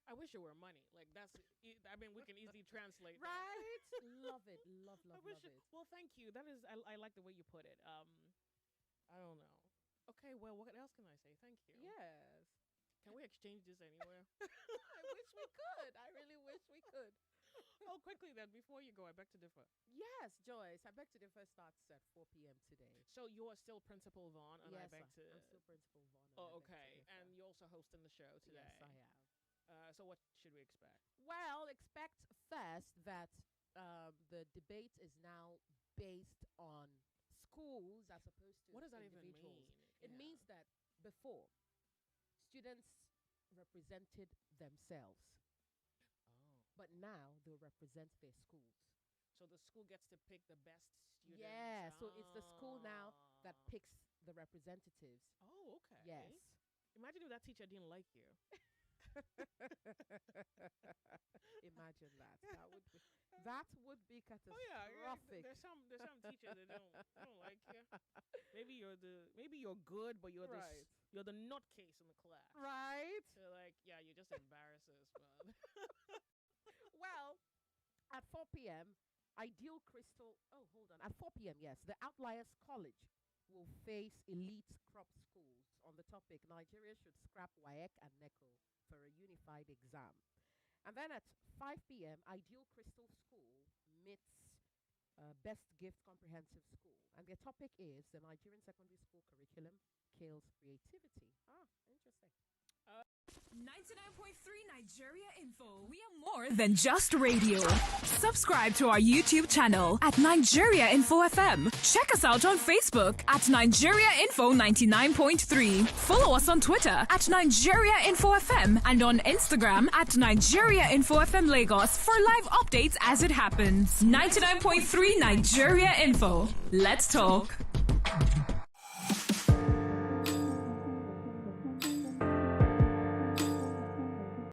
I wish it were money. Like, that's, I mean, we can easily translate that. Right? Love it. Love it. Well, thank you. That is, I like the way you put it. I don't know. Okay, well, what else can I say? Thank you. Yes. Can we exchange this anywhere? I wish we could. I really wish we could. Oh, quickly then, before you go, I beg to differ. Yes, Joyce. I beg to differ starts at 4 p.m. today. So you're still Principal Vaughn, and yes, I beg to... I'm still Principal Vaughn. Oh, okay. And you're also hosting the show today. Yes, I am. So what should we expect? Well, expect first that the debate is now based on schools as opposed to what does that individuals. Even mean? It means that before, students represented themselves. But now they'll represent their schools. So the school gets to pick the best students? Yeah, so it's the school now that picks the representatives. Oh, okay. Yes. Imagine if that teacher didn't like you. Imagine that. That would be catastrophic. Oh yeah. There's some teachers that don't like you. Maybe you're good, but you're you're the nutcase in the class. Right. So like, yeah, you just embarrass us, man. Well, at 4 p.m., Ideal Crystal. Oh, hold on. At 4 p.m., yes, the Outliers College will face elite crop schools on the topic Nigeria should scrap WAEC and NECO for a unified exam. And then at 5 p.m., Ideal Crystal School Best Gift Comprehensive School. And their topic is the Nigerian secondary school curriculum kills creativity. Interesting. 99.3 Nigeria Info. We are more than just radio. Subscribe to our YouTube channel at Nigeria Info FM. Check us out on Facebook at Nigeria Info 99.3. Follow us on Twitter at Nigeria Info FM and on Instagram at Nigeria Info FM Lagos for live updates as it happens. 99.3 Nigeria Info. Let's talk.